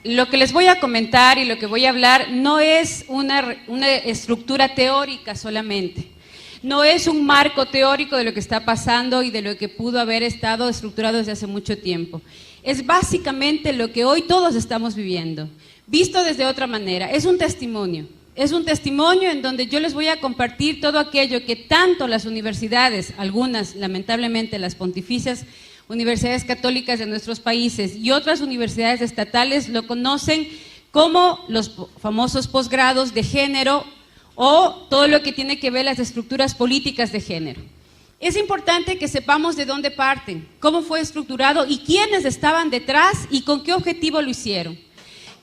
lo que les voy a comentar y lo que voy a hablar no es una estructura teórica solamente, no es un marco teórico de lo que está pasando y de lo que pudo haber estado estructurado desde hace mucho tiempo. Es básicamente lo que hoy todos estamos viviendo, visto desde otra manera. Es un testimonio en donde yo les voy a compartir todo aquello que tanto las universidades, algunas lamentablemente las pontificias, universidades católicas de nuestros países y otras universidades estatales lo conocen como los famosos posgrados de género o todo lo que tiene que ver las estructuras políticas de género. Es importante que sepamos de dónde parten, cómo fue estructurado y quiénes estaban detrás y con qué objetivo lo hicieron.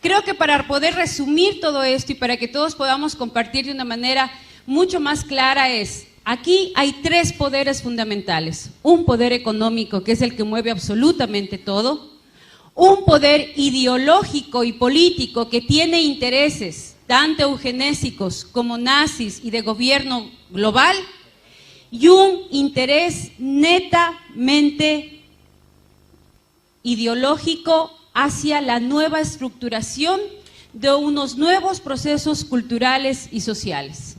Creo que para poder resumir todo esto y para que todos podamos compartir de una manera mucho más clara aquí hay tres poderes fundamentales. Un poder económico, que es el que mueve absolutamente todo. Un poder ideológico y político que tiene intereses, tanto eugenésicos como nazis y de gobierno global. Y un interés netamente ideológico hacia la nueva estructuración de unos nuevos procesos culturales y sociales.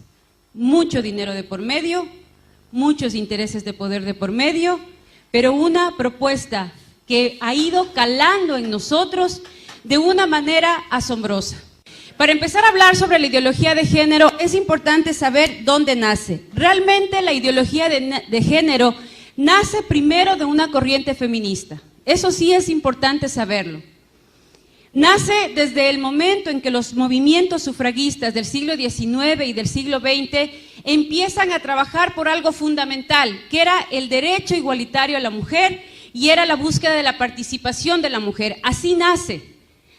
Mucho dinero de por medio, muchos intereses de poder de por medio, pero una propuesta que ha ido calando en nosotros de una manera asombrosa. Para empezar a hablar sobre la ideología de género, es importante saber dónde nace. Realmente la ideología de género nace primero de una corriente feminista. Eso sí es importante saberlo. Nace desde el momento en que los movimientos sufragistas del siglo XIX y del siglo XX empiezan a trabajar por algo fundamental, que era el derecho igualitario a la mujer y era la búsqueda de la participación de la mujer. Así nace.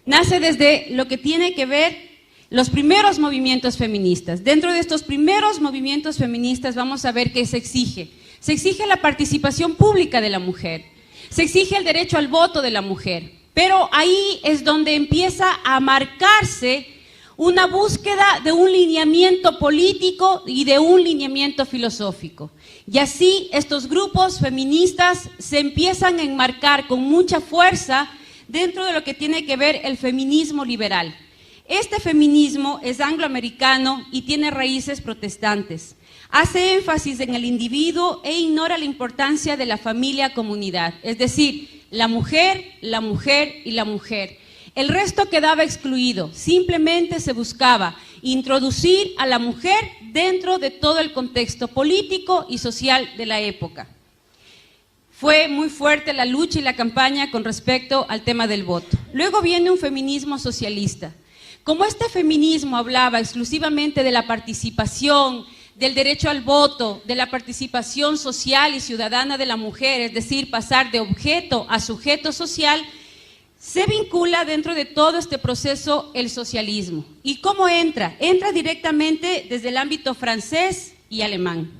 Nace desde lo que tiene que ver los primeros movimientos feministas. Dentro de estos primeros movimientos feministas vamos a ver qué se exige. Se exige la participación pública de la mujer, se exige el derecho al voto de la mujer. Pero ahí es donde empieza a marcarse una búsqueda de un lineamiento político y de un lineamiento filosófico. Y así estos grupos feministas se empiezan a enmarcar con mucha fuerza dentro de lo que tiene que ver el feminismo liberal. Este feminismo es angloamericano y tiene raíces protestantes. Hace énfasis en el individuo e ignora la importancia de la familia-comunidad, es decir, la mujer y la mujer. El resto quedaba excluido, simplemente se buscaba introducir a la mujer dentro de todo el contexto político y social de la época. Fue muy fuerte la lucha y la campaña con respecto al tema del voto. Luego viene un feminismo socialista. Como este feminismo hablaba exclusivamente de la participación, del derecho al voto, de la participación social y ciudadana de la mujer, es decir, pasar de objeto a sujeto social, se vincula dentro de todo este proceso el socialismo. ¿Y cómo entra? Entra directamente desde el ámbito francés y alemán.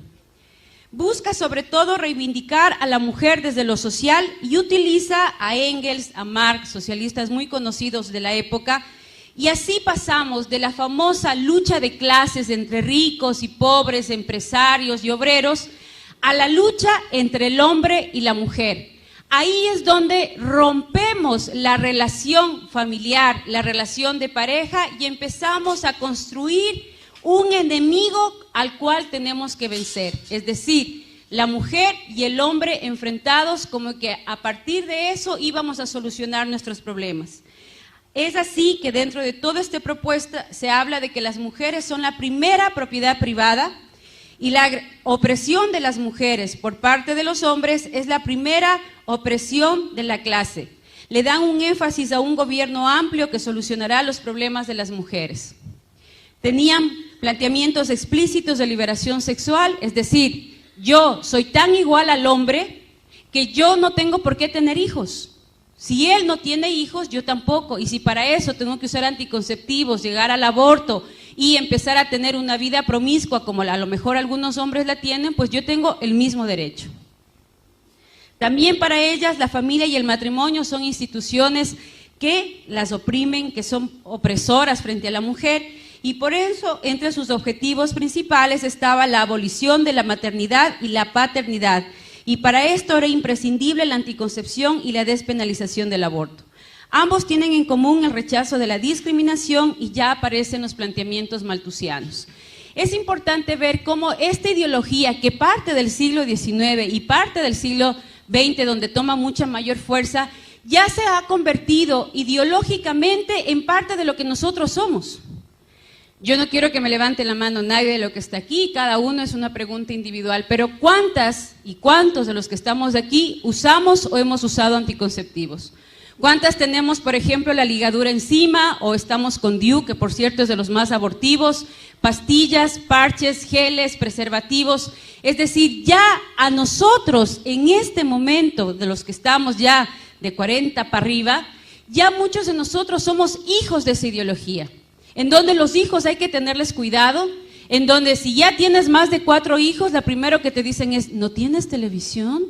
Busca sobre todo reivindicar a la mujer desde lo social y utiliza a Engels, a Marx, socialistas muy conocidos de la época. Y así pasamos de la famosa lucha de clases entre ricos y pobres, empresarios y obreros, a la lucha entre el hombre y la mujer. Ahí es donde rompemos la relación familiar, la relación de pareja y empezamos a construir un enemigo al cual tenemos que vencer. Es decir, la mujer y el hombre enfrentados, como que a partir de eso íbamos a solucionar nuestros problemas. Es así que dentro de toda esta propuesta se habla de que las mujeres son la primera propiedad privada y la opresión de las mujeres por parte de los hombres es la primera opresión de la clase. Le dan un énfasis a un gobierno amplio que solucionará los problemas de las mujeres. Tenían planteamientos explícitos de liberación sexual, es decir, yo soy tan igual al hombre que yo no tengo por qué tener hijos. Si él no tiene hijos, yo tampoco, y si para eso tengo que usar anticonceptivos, llegar al aborto y empezar a tener una vida promiscua como a lo mejor algunos hombres la tienen, pues yo tengo el mismo derecho. También para ellas la familia y el matrimonio son instituciones que las oprimen, que son opresoras frente a la mujer, y por eso entre sus objetivos principales estaba la abolición de la maternidad y la paternidad. Y para esto era imprescindible la anticoncepción y la despenalización del aborto. Ambos tienen en común el rechazo de la discriminación y ya aparecen los planteamientos malthusianos. Es importante ver cómo esta ideología que parte del siglo XIX y parte del siglo XX, donde toma mucha mayor fuerza, ya se ha convertido ideológicamente en parte de lo que nosotros somos. Yo no quiero que me levante la mano nadie de lo que está aquí, cada uno es una pregunta individual, pero ¿cuántas y cuántos de los que estamos aquí usamos o hemos usado anticonceptivos? ¿Cuántas tenemos, por ejemplo, la ligadura encima o estamos con DIU, que por cierto es de los más abortivos, pastillas, parches, geles, preservativos? Es decir, ya a nosotros en este momento, de los que estamos ya de 40 para arriba, ya muchos de nosotros somos hijos de esa ideología, en donde los hijos hay que tenerles cuidado, en donde si ya tienes más de 4 hijos, lo primero que te dicen es, ¿no tienes televisión?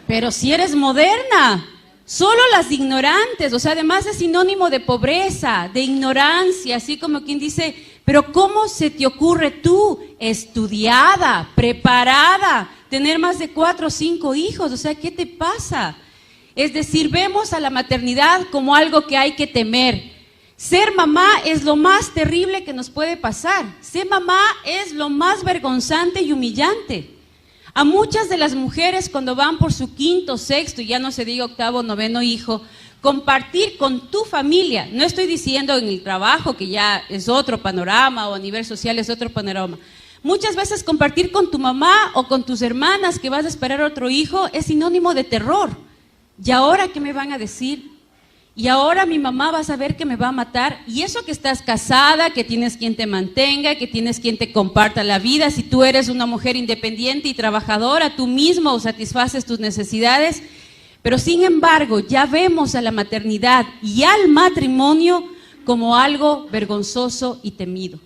Pero si eres moderna. Solo las ignorantes, o sea, además es sinónimo de pobreza, de ignorancia, así como quien dice, pero ¿cómo se te ocurre tú, estudiada, preparada, tener más de 4 o 5 hijos? O sea, ¿qué te pasa? Es decir, vemos a la maternidad como algo que hay que temer. Ser mamá es lo más terrible que nos puede pasar. Ser mamá es lo más vergonzante y humillante. A muchas de las mujeres cuando van por su 5º, 6º, y ya no se diga 8º, 9º hijo, compartir con tu familia, no estoy diciendo en el trabajo que ya es otro panorama o a nivel social es otro panorama, muchas veces compartir con tu mamá o con tus hermanas que vas a esperar otro hijo es sinónimo de terror. ¿Y ahora qué me van a decir? Y ahora mi mamá va a saber que me va a matar, y eso que estás casada, que tienes quien te mantenga, que tienes quien te comparta la vida, si tú eres una mujer independiente y trabajadora, tú mismo satisfaces tus necesidades, pero sin embargo ya vemos a la maternidad y al matrimonio como algo vergonzoso y temido.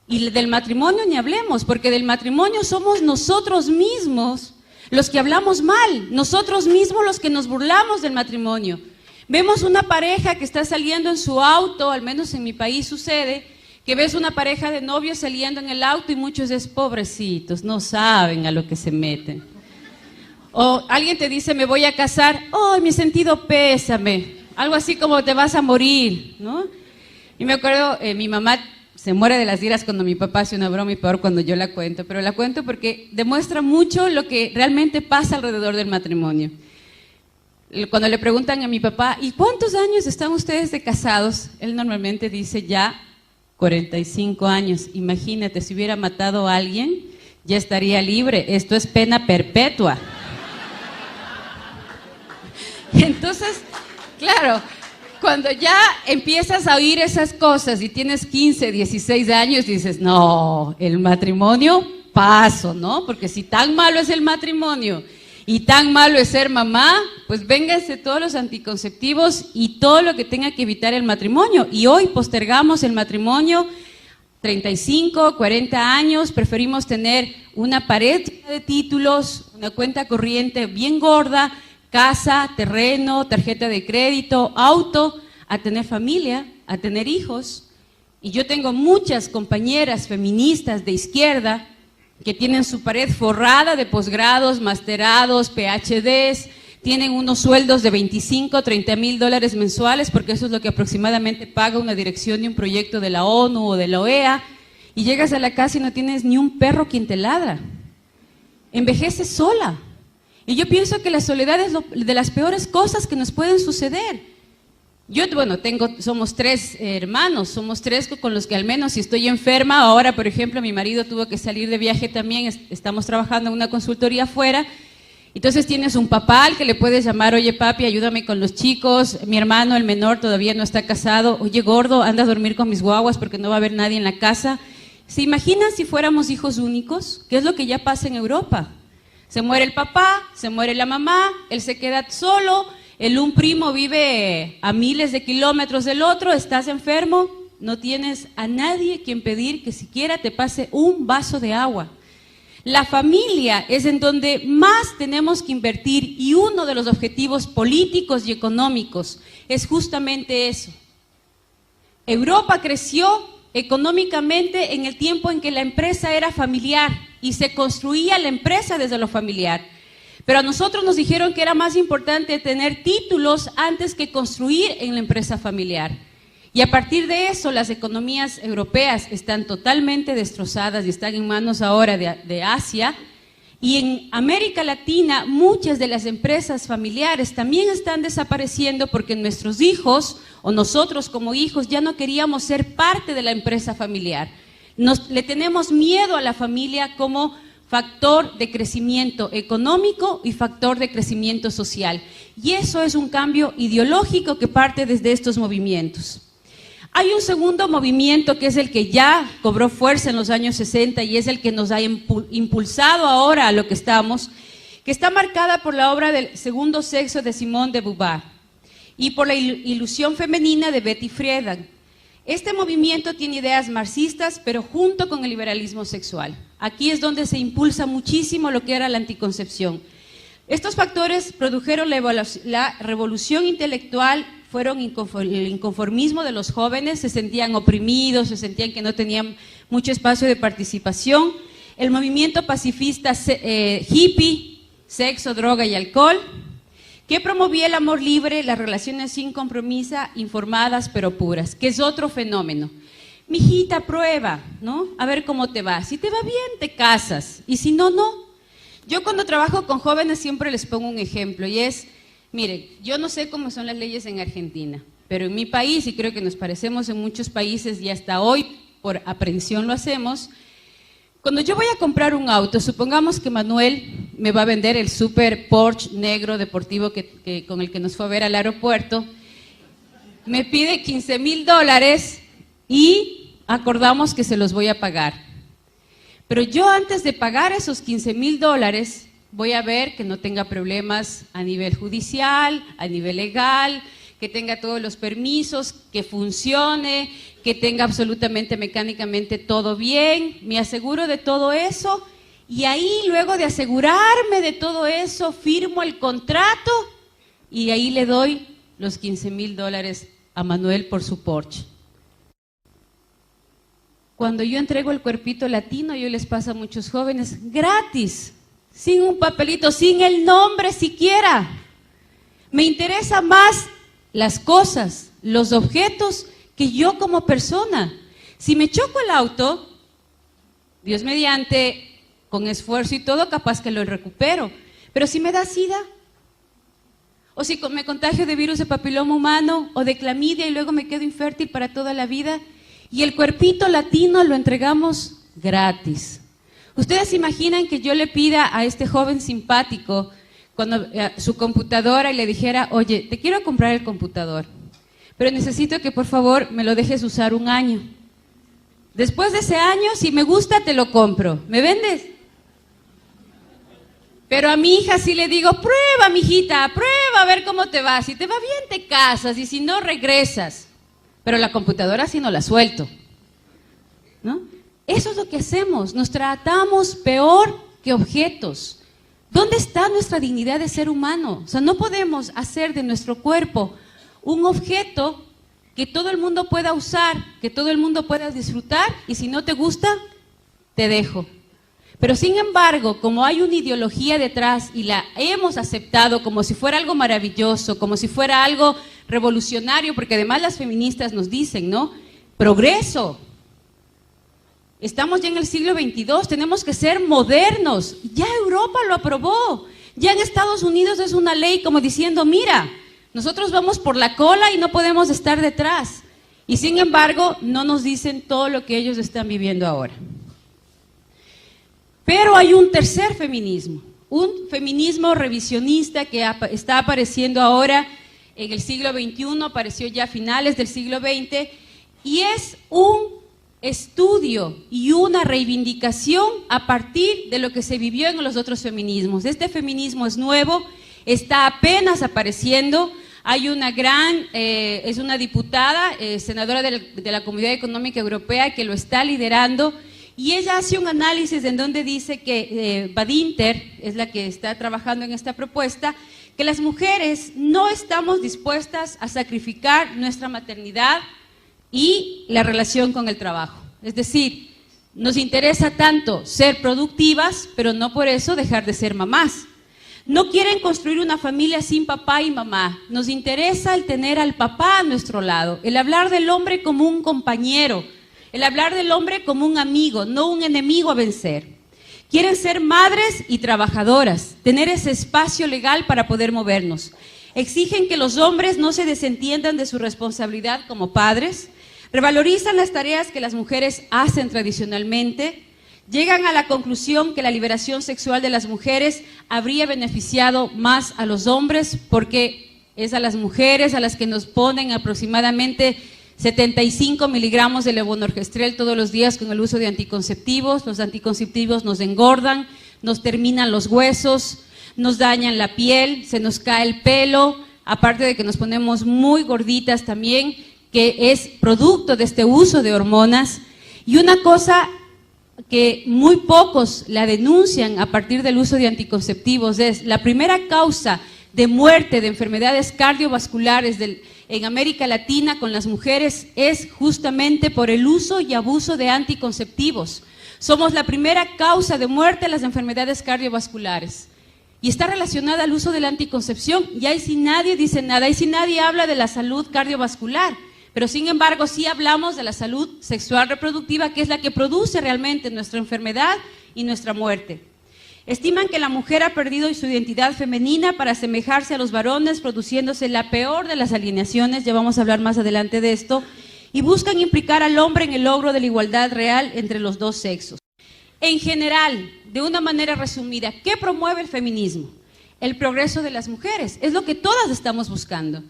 Y del matrimonio ni hablemos, porque del matrimonio somos nosotros mismos los que hablamos mal, nosotros mismos los que nos burlamos del matrimonio. Vemos una pareja que está saliendo en su auto, al menos en mi país sucede, que ves una pareja de novios saliendo en el auto y muchos es pobrecitos, no saben a lo que se meten. O alguien te dice, me voy a casar, ¡ay, mi sentido pésame! Algo así como te vas a morir, ¿no? Y me acuerdo, mi mamá se muere de las iras cuando mi papá hace una broma y peor cuando yo la cuento, pero la cuento porque demuestra mucho lo que realmente pasa alrededor del matrimonio. Cuando le preguntan a mi papá, ¿y cuántos años están ustedes de casados? Él normalmente dice ya 45 años. Imagínate, si hubiera matado a alguien, ya estaría libre. Esto es pena perpetua. Entonces, claro, cuando ya empiezas a oír esas cosas y tienes 15, 16 años, dices, no, el matrimonio, paso, ¿no? Porque si tan malo es el matrimonio y tan malo es ser mamá, pues vénganse todos los anticonceptivos y todo lo que tenga que evitar el matrimonio. Y hoy postergamos el matrimonio 35, 40 años, preferimos tener una pared de títulos, una cuenta corriente bien gorda, casa, terreno, tarjeta de crédito, auto, a tener familia, a tener hijos. Y yo tengo muchas compañeras feministas de izquierda que tienen su pared forrada de posgrados, masterados, PhDs, tienen unos sueldos de 25, 30 mil dólares mensuales, porque eso es lo que aproximadamente paga una dirección de un proyecto de la ONU o de la OEA, y llegas a la casa y no tienes ni un perro quien te ladra. Envejeces sola. Y yo pienso que la soledad es de las peores cosas que nos pueden suceder. Yo, bueno, somos 3 hermanos, somos 3 con los que al menos si estoy enferma, ahora por ejemplo mi marido tuvo que salir de viaje también, estamos trabajando en una consultoría afuera, entonces tienes un papá al que le puedes llamar, oye papi, ayúdame con los chicos, mi hermano el menor todavía no está casado, oye gordo, anda a dormir con mis guaguas porque no va a haber nadie en la casa. ¿Se imaginan si fuéramos hijos únicos? ¿Qué es lo que ya pasa en Europa? Se muere el papá, se muere la mamá, él se queda solo, un primo vive a miles de kilómetros del otro, estás enfermo, no tienes a nadie quien pedir que siquiera te pase un vaso de agua. La familia es en donde más tenemos que invertir y uno de los objetivos políticos y económicos es justamente eso. Europa creció económicamente en el tiempo en que la empresa era familiar y se construía la empresa desde lo familiar. Pero a nosotros nos dijeron que era más importante tener títulos antes que construir en la empresa familiar. Y a partir de eso, las economías europeas están totalmente destrozadas y están en manos ahora de Asia. Y en América Latina, muchas de las empresas familiares también están desapareciendo porque nuestros hijos, o nosotros como hijos, ya no queríamos ser parte de la empresa familiar. Le tenemos miedo a la familia como factor de crecimiento económico y factor de crecimiento social. Y eso es un cambio ideológico que parte desde estos movimientos. Hay un segundo movimiento que es el que ya cobró fuerza en los años 60 y es el que nos ha impulsado ahora a lo que estamos, que está marcada por la obra del Segundo Sexo de Simone de Beauvoir y por la ilusión femenina de Betty Friedan. Este movimiento tiene ideas marxistas, pero junto con el liberalismo sexual. Aquí es donde se impulsa muchísimo lo que era la anticoncepción. Estos factores produjeron la revolución intelectual, fueron el inconformismo de los jóvenes, se sentían oprimidos, se sentían que no tenían mucho espacio de participación. El movimiento pacifista hippie, sexo, droga y alcohol, que promovía el amor libre, las relaciones sin compromiso, informadas pero puras, que es otro fenómeno. Mijita, prueba, ¿no? A ver cómo te va. Si te va bien, te casas, y si no, no. Yo cuando trabajo con jóvenes siempre les pongo un ejemplo, y es, miren, yo no sé cómo son las leyes en Argentina, pero en mi país, y creo que nos parecemos en muchos países, y hasta hoy por aprensión lo hacemos, cuando yo voy a comprar un auto, supongamos que Manuel me va a vender el super Porsche negro deportivo con el que nos fue a ver al aeropuerto, me pide $15,000 y acordamos que se los voy a pagar. Pero yo antes de pagar esos $15,000 voy a ver que no tenga problemas a nivel judicial, a nivel legal, que tenga todos los permisos, que funcione, que tenga absolutamente mecánicamente todo bien, me aseguro de todo eso y ahí luego de asegurarme de todo eso firmo el contrato y ahí le doy los $15,000 a Manuel por su Porsche. Cuando yo entrego el cuerpito latino, yo les paso a muchos jóvenes gratis, sin un papelito, sin el nombre siquiera. Me interesa más las cosas, los objetos, que yo como persona. Si me choco el auto, Dios mediante, con esfuerzo y todo, capaz que lo recupero. Pero si me da SIDA, o si me contagio de virus de papiloma humano o de clamidia y luego me quedo infértil para toda la vida, y el cuerpito latino lo entregamos gratis. ¿Ustedes imaginan que yo le pida a este joven simpático su computadora y le dijera, oye, te quiero comprar el computador, pero necesito que por favor me lo dejes usar 1 año. Después de ese año, si me gusta, te lo compro. ¿Me vendes? Pero a mi hija sí le digo, prueba, mijita, prueba a ver cómo te va. Si te va bien, te casas, y si no, regresas. Pero la computadora sí no la suelto, ¿no? Eso es lo que hacemos, nos tratamos peor que objetos. ¿Dónde está nuestra dignidad de ser humano? O sea, no podemos hacer de nuestro cuerpo un objeto que todo el mundo pueda usar, que todo el mundo pueda disfrutar, y si no te gusta, te dejo. Pero sin embargo, como hay una ideología detrás y la hemos aceptado como si fuera algo maravilloso, como si fuera algo revolucionario, porque además las feministas nos dicen, ¿no? Progreso. Estamos ya en el siglo XXII, tenemos que ser modernos. Ya Europa lo aprobó. Ya en Estados Unidos es una ley como diciendo, mira, nosotros vamos por la cola y no podemos estar detrás. Y sin embargo, no nos dicen todo lo que ellos están viviendo ahora. Pero hay un tercer feminismo, un feminismo revisionista que está apareciendo ahora en el siglo XXI, apareció ya a finales del siglo XX, y es un estudio y una reivindicación a partir de lo que se vivió en los otros feminismos. Este feminismo es nuevo, está apenas apareciendo. Hay una es una diputada, senadora de la Comunidad Económica Europea, que lo está liderando, y ella hace un análisis en donde dice que Badinter es la que está trabajando en esta propuesta, que las mujeres no estamos dispuestas a sacrificar nuestra maternidad y la relación con el trabajo. Es decir, nos interesa tanto ser productivas, pero no por eso dejar de ser mamás. No quieren construir una familia sin papá y mamá. Nos interesa el tener al papá a nuestro lado, el hablar del hombre como un compañero, el hablar del hombre como un amigo, no un enemigo a vencer. Quieren ser madres y trabajadoras, tener ese espacio legal para poder movernos. Exigen que los hombres no se desentiendan de su responsabilidad como padres, revalorizan las tareas que las mujeres hacen tradicionalmente, llegan a la conclusión que la liberación sexual de las mujeres habría beneficiado más a los hombres porque es a las mujeres a las que nos ponen aproximadamente 75 miligramos de levonorgestrel todos los días con el uso de anticonceptivos. Los anticonceptivos nos engordan, nos terminan los huesos, nos dañan la piel, se nos cae el pelo, aparte de que nos ponemos muy gorditas también, que es producto de este uso de hormonas. Y una cosa que muy pocos la denuncian a partir del uso de anticonceptivos es la primera causa de muerte de enfermedades cardiovasculares en América Latina con las mujeres es justamente por el uso y abuso de anticonceptivos. Somos la primera causa de muerte de las enfermedades cardiovasculares y está relacionada al uso de la anticoncepción. Y ahí sí nadie dice nada, ahí sí nadie habla de la salud cardiovascular. Pero sin embargo sí hablamos de la salud sexual reproductiva, que es la que produce realmente nuestra enfermedad y nuestra muerte. Estiman que la mujer ha perdido su identidad femenina para asemejarse a los varones, produciéndose la peor de las alienaciones, ya vamos a hablar más adelante de esto, y buscan implicar al hombre en el logro de la igualdad real entre los dos sexos. En general, de una manera resumida, ¿qué promueve el feminismo? El progreso de las mujeres, es lo que todas estamos buscando.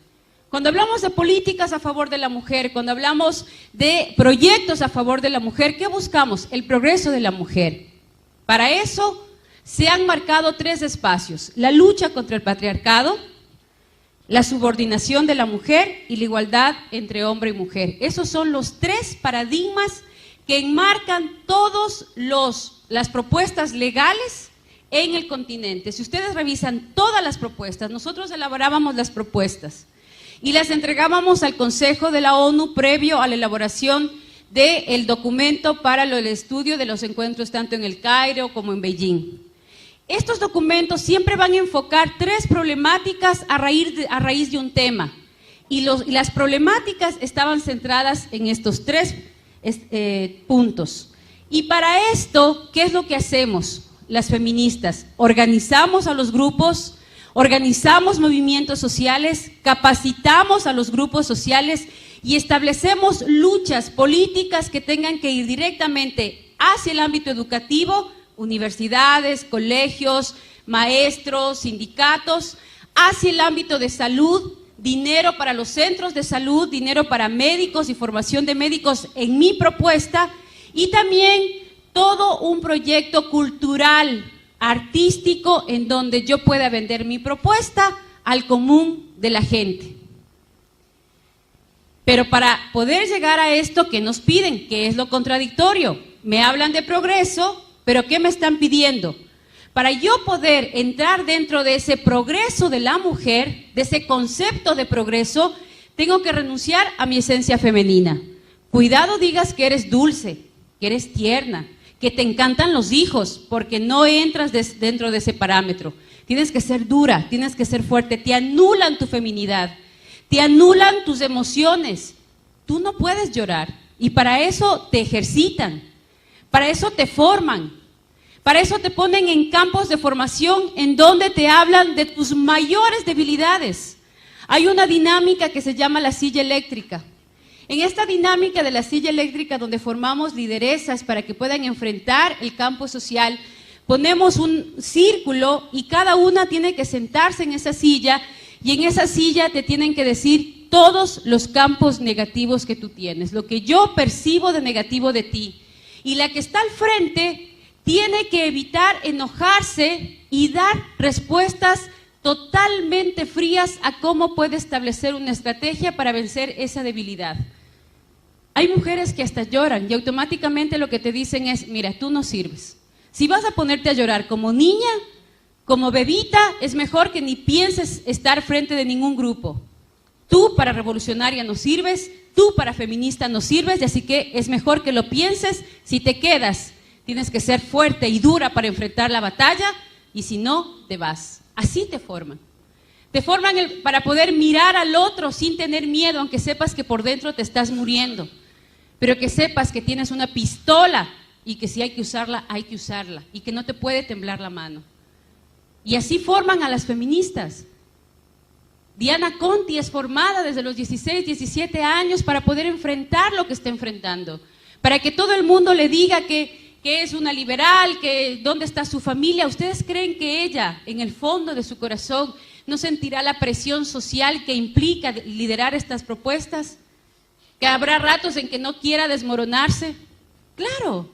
Cuando hablamos de políticas a favor de la mujer, cuando hablamos de proyectos a favor de la mujer, ¿qué buscamos? El progreso de la mujer. Para eso se han marcado 3 espacios: la lucha contra el patriarcado, la subordinación de la mujer y la igualdad entre hombre y mujer. Esos son los 3 paradigmas que enmarcan todas las propuestas legales en el continente. Si ustedes revisan todas las propuestas, nosotros elaborábamos las propuestas y las entregábamos al Consejo de la ONU previo a la elaboración del documento para el estudio de los encuentros tanto en el Cairo como en Beijing. Estos documentos siempre van a enfocar 3 problemáticas a raíz de un tema y las problemáticas estaban centradas en estos 3 puntos. Y para esto, ¿qué es lo que hacemos las feministas? Organizamos a los grupos, organizamos movimientos sociales, capacitamos a los grupos sociales y establecemos luchas políticas que tengan que ir directamente hacia el ámbito educativo, universidades, colegios, maestros, sindicatos, hacia el ámbito de salud, dinero para los centros de salud, dinero para médicos y formación de médicos en mi propuesta, y también todo un proyecto cultural, artístico, en donde yo pueda vender mi propuesta al común de la gente. Pero para poder llegar a esto, ¿qué nos piden? ¿Qué es lo contradictorio? Me hablan de progreso, pero ¿qué me están pidiendo? Para yo poder entrar dentro de ese progreso de la mujer, de ese concepto de progreso, tengo que renunciar a mi esencia femenina. Cuidado digas que eres dulce, que eres tierna, que te encantan los hijos, porque no entras dentro de ese parámetro. Tienes que ser dura, tienes que ser fuerte, te anulan tu feminidad, te anulan tus emociones. Tú no puedes llorar y para eso te ejercitan, para eso te forman, para eso te ponen en campos de formación en donde te hablan de tus mayores debilidades. Hay una dinámica que se llama la silla eléctrica. En esta dinámica de la silla eléctrica, donde formamos lideresas para que puedan enfrentar el campo social, ponemos un círculo y cada una tiene que sentarse en esa silla y en esa silla te tienen que decir todos los campos negativos que tú tienes, lo que yo percibo de negativo de ti. Y la que está al frente tiene que evitar enojarse y dar respuestas totalmente frías a cómo puede establecer una estrategia para vencer esa debilidad. Hay mujeres que hasta lloran y automáticamente lo que te dicen es, mira, tú no sirves. Si vas a ponerte a llorar como niña, como bebita, es mejor que ni pienses estar frente de ningún grupo. Tú para revolucionaria no sirves, tú para feminista no sirves, y así que es mejor que lo pienses. Si te quedas, tienes que ser fuerte y dura para enfrentar la batalla, y si no, te vas. Así te forman. Te forman para poder mirar al otro sin tener miedo, aunque sepas que por dentro te estás muriendo. Pero que sepas que tienes una pistola y que si hay que usarla, hay que usarla. Y que no te puede temblar la mano. Y así forman a las feministas. Diana Conti es formada desde los 16, 17 años para poder enfrentar lo que está enfrentando. Para que todo el mundo le diga que es una liberal, que dónde está su familia. ¿Ustedes creen que ella, en el fondo de su corazón, no sentirá la presión social que implica liderar estas propuestas? ¿Que habrá ratos en que no quiera desmoronarse? Claro,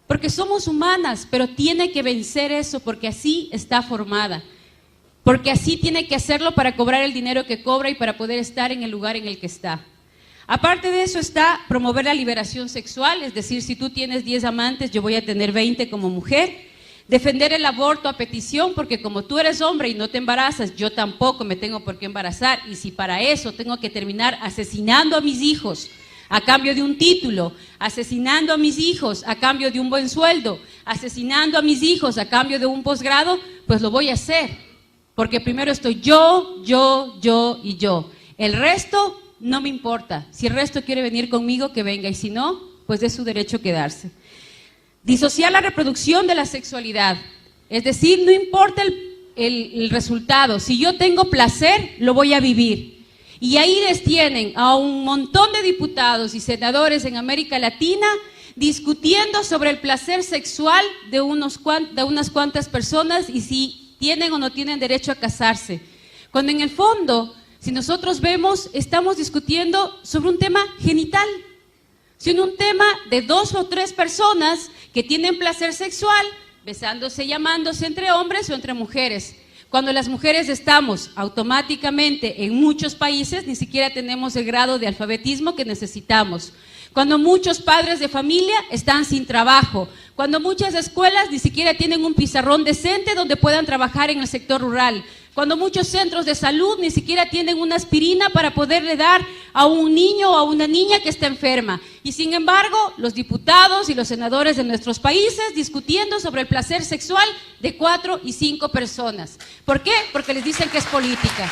porque somos humanas, pero tiene que vencer eso porque así está formada. Porque así tiene que hacerlo para cobrar el dinero que cobra y para poder estar en el lugar en el que está. Aparte de eso está promover la liberación sexual, es decir, si tú tienes 10 amantes, yo voy a tener 20 como mujer. Defender el aborto a petición, porque como tú eres hombre y no te embarazas, yo tampoco me tengo por qué embarazar. Y si para eso tengo que terminar asesinando a mis hijos a cambio de un título, asesinando a mis hijos a cambio de un buen sueldo, asesinando a mis hijos a cambio de un posgrado, pues lo voy a hacer. Porque primero estoy yo y yo. El resto no me importa. Si el resto quiere venir conmigo, que venga. Y si no, pues es su derecho quedarse. Disociar la reproducción de la sexualidad. Es decir, no importa el resultado. Si yo tengo placer, lo voy a vivir. Y ahí les tienen a un montón de diputados y senadores en América Latina discutiendo sobre el placer sexual de unas cuantas personas y si tienen o no tienen derecho a casarse. Cuando en el fondo, si nosotros vemos, estamos discutiendo sobre un tema genital, sino un tema de 2 o 3 personas que tienen placer sexual, besándose y amándose entre hombres o entre mujeres. Cuando las mujeres estamos automáticamente en muchos países, ni siquiera tenemos el grado de alfabetismo que necesitamos. Cuando muchos padres de familia están sin trabajo, cuando muchas escuelas ni siquiera tienen un pizarrón decente donde puedan trabajar en el sector rural, cuando muchos centros de salud ni siquiera tienen una aspirina para poderle dar a un niño o a una niña que está enferma. Y sin embargo, los diputados y los senadores de nuestros países discutiendo sobre el placer sexual de 4 y 5 personas. ¿Por qué? Porque les dicen que es política.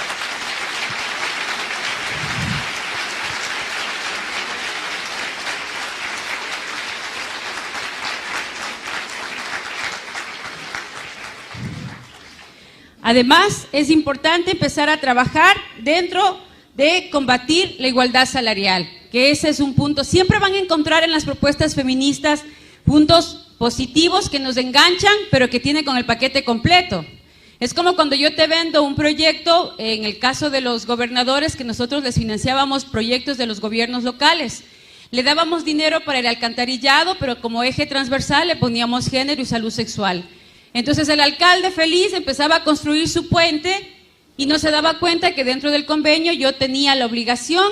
Además, es importante empezar a trabajar dentro de combatir la igualdad salarial, que ese es un punto. Siempre van a encontrar en las propuestas feministas puntos positivos que nos enganchan, pero que tienen con el paquete completo. Es como cuando yo te vendo un proyecto, en el caso de los gobernadores, que nosotros les financiábamos proyectos de los gobiernos locales. Le dábamos dinero para el alcantarillado, pero como eje transversal le poníamos género y salud sexual. Entonces el alcalde feliz empezaba a construir su puente y no se daba cuenta que dentro del convenio yo tenía la obligación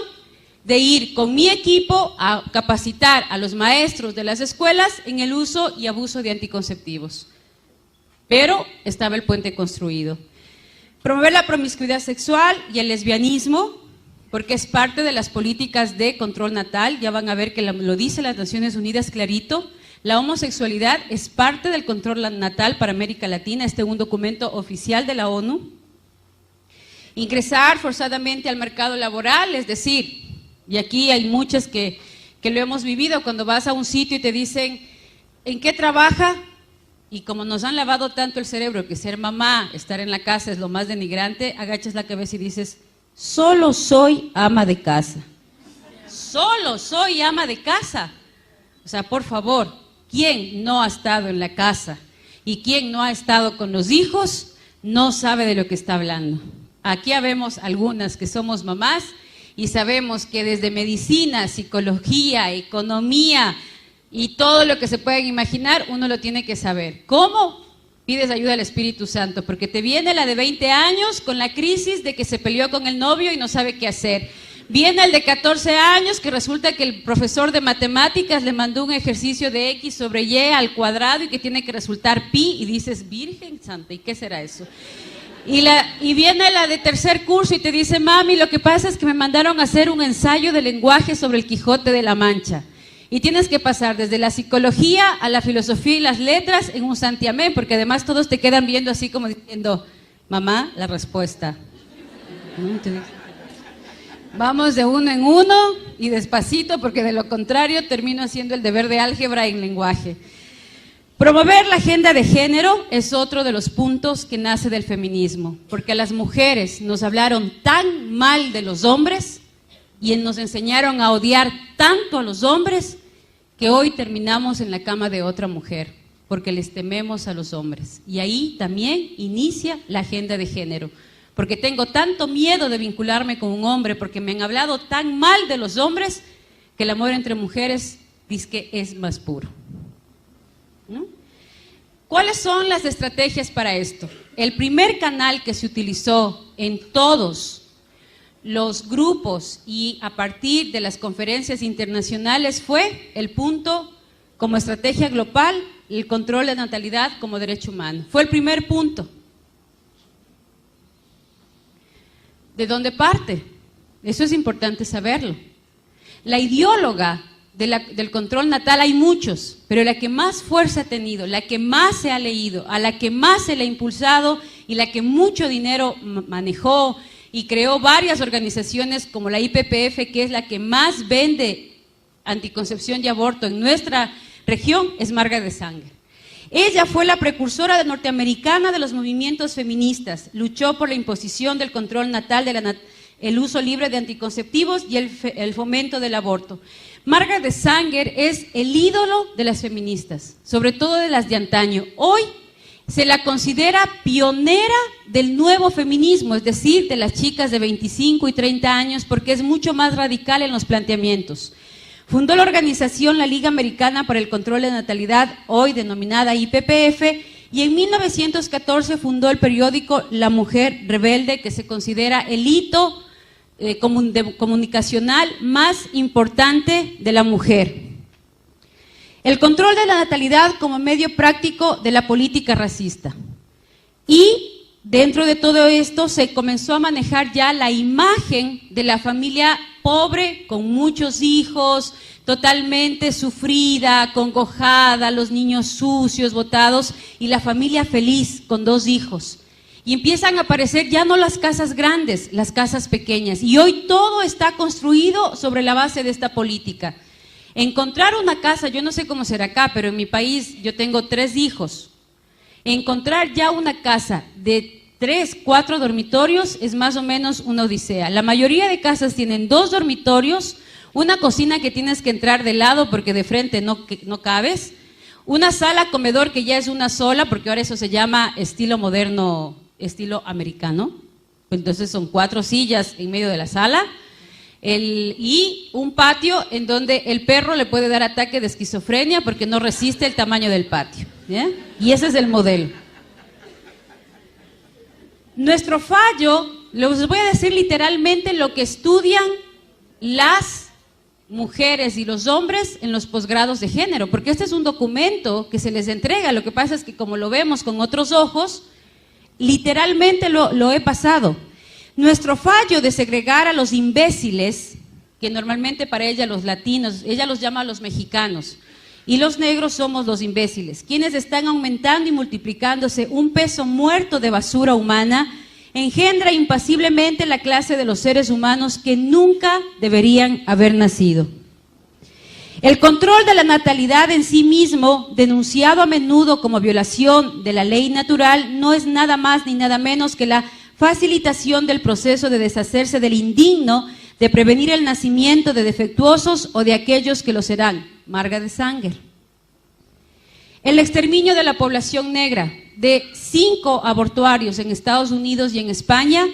de ir con mi equipo a capacitar a los maestros de las escuelas en el uso y abuso de anticonceptivos. Pero estaba el puente construido. Promover la promiscuidad sexual y el lesbianismo, porque es parte de las políticas de control natal. Ya van a ver que lo dice las Naciones Unidas clarito. La homosexualidad es parte del control natal para América Latina, un documento oficial de la ONU. Ingresar forzadamente al mercado laboral, es decir, y aquí hay muchas que lo hemos vivido, cuando vas a un sitio y te dicen, ¿en qué trabaja? Y como nos han lavado tanto el cerebro que ser mamá, estar en la casa es lo más denigrante, agachas la cabeza y dices, solo soy ama de casa. Solo soy ama de casa. O sea, por favor, ¿quién no ha estado en la casa y quién no ha estado con los hijos no sabe de lo que está hablando? Aquí habemos algunas que somos mamás y sabemos que desde medicina, psicología, economía y todo lo que se puedan imaginar, uno lo tiene que saber. ¿Cómo? Pides ayuda al Espíritu Santo, porque te viene la de 20 años con la crisis de que se peleó con el novio y no sabe qué hacer. Viene el de 14 años que resulta que el profesor de matemáticas le mandó un ejercicio de X sobre Y al cuadrado y que tiene que resultar pi y dices, Virgen Santa, ¿y qué será eso? Y viene la de tercer curso y te dice, mami, lo que pasa es que me mandaron a hacer un ensayo de lenguaje sobre el Quijote de la Mancha. Y tienes que pasar desde la psicología a la filosofía y las letras en un santiamén, porque además todos te quedan viendo así como diciendo, Mamá, la respuesta. Vamos de uno en uno y despacito, porque de lo contrario termino haciendo el deber de álgebra en lenguaje. Promover la agenda de género es otro de los puntos que nace del feminismo, porque a las mujeres nos hablaron tan mal de los hombres y nos enseñaron a odiar tanto a los hombres que hoy terminamos en la cama de otra mujer, porque les tememos a los hombres. Y ahí también inicia la agenda de género, porque tengo tanto miedo de vincularme con un hombre, porque me han hablado tan mal de los hombres, que el amor entre mujeres dice que es más puro, ¿no? ¿Cuáles son las estrategias para esto? El primer canal que se utilizó en todos los grupos y a partir de las conferencias internacionales fue el punto como estrategia global, el control de natalidad como derecho humano. Fue el primer punto. ¿De dónde parte? Eso es importante saberlo. La ideóloga del control natal hay muchos, pero la que más fuerza ha tenido, la que más se ha leído, a la que más se le ha impulsado y la que mucho dinero manejó y creó varias organizaciones como la IPPF, que es la que más vende anticoncepción y aborto en nuestra región, es Margaret Sanger. Ella fue la precursora norteamericana de los movimientos feministas, luchó por la imposición del control natal, el uso libre de anticonceptivos y el fomento del aborto. Margaret Sanger es el ídolo de las feministas, sobre todo de las de antaño. Hoy se la considera pionera del nuevo feminismo, es decir, de las chicas de 25 y 30 años, porque es mucho más radical en los planteamientos. Fundó la organización la Liga Americana para el Control de Natalidad, hoy denominada IPPF, y en 1914 fundó el periódico La Mujer Rebelde, que se considera el hito comunicacional más importante de la mujer. El control de la natalidad como medio práctico de la política racista. Y dentro de todo esto se comenzó a manejar ya la imagen de la familia pobre, con muchos hijos, totalmente sufrida, acongojada, los niños sucios, botados, y la familia feliz con 2 hijos. Y empiezan a aparecer ya no las casas grandes, las casas pequeñas. Y hoy todo está construido sobre la base de esta política. Encontrar una casa, yo no sé cómo será acá, pero en mi país yo tengo 3 hijos. Encontrar ya una casa de 3, 4 dormitorios es más o menos una odisea. La mayoría de casas tienen 2 dormitorios, una cocina que tienes que entrar de lado porque de frente no cabes, una sala comedor que ya es una sola, porque ahora eso se llama estilo moderno, estilo americano. Entonces son 4 sillas en medio de la sala y un patio en donde el perro le puede dar ataque de esquizofrenia porque no resiste el tamaño del patio, ¿ya? Y ese es el modelo. Nuestro fallo, les voy a decir literalmente lo que estudian las mujeres y los hombres en los posgrados de género, porque este es un documento que se les entrega. Lo que pasa es que como lo vemos con otros ojos, literalmente lo he pasado. Nuestro fallo de segregar a los imbéciles, que normalmente para ella los latinos, ella los llama a los mexicanos, y los negros somos los imbéciles, quienes están aumentando y multiplicándose un peso muerto de basura humana, engendra impasiblemente la clase de los seres humanos que nunca deberían haber nacido. El control de la natalidad en sí mismo, denunciado a menudo como violación de la ley natural, no es nada más ni nada menos que la facilitación del proceso de deshacerse del indigno, de prevenir el nacimiento de defectuosos o de aquellos que lo serán. Margaret Sanger. El exterminio de la población negra. De 5 abortuarios en Estados Unidos y en España,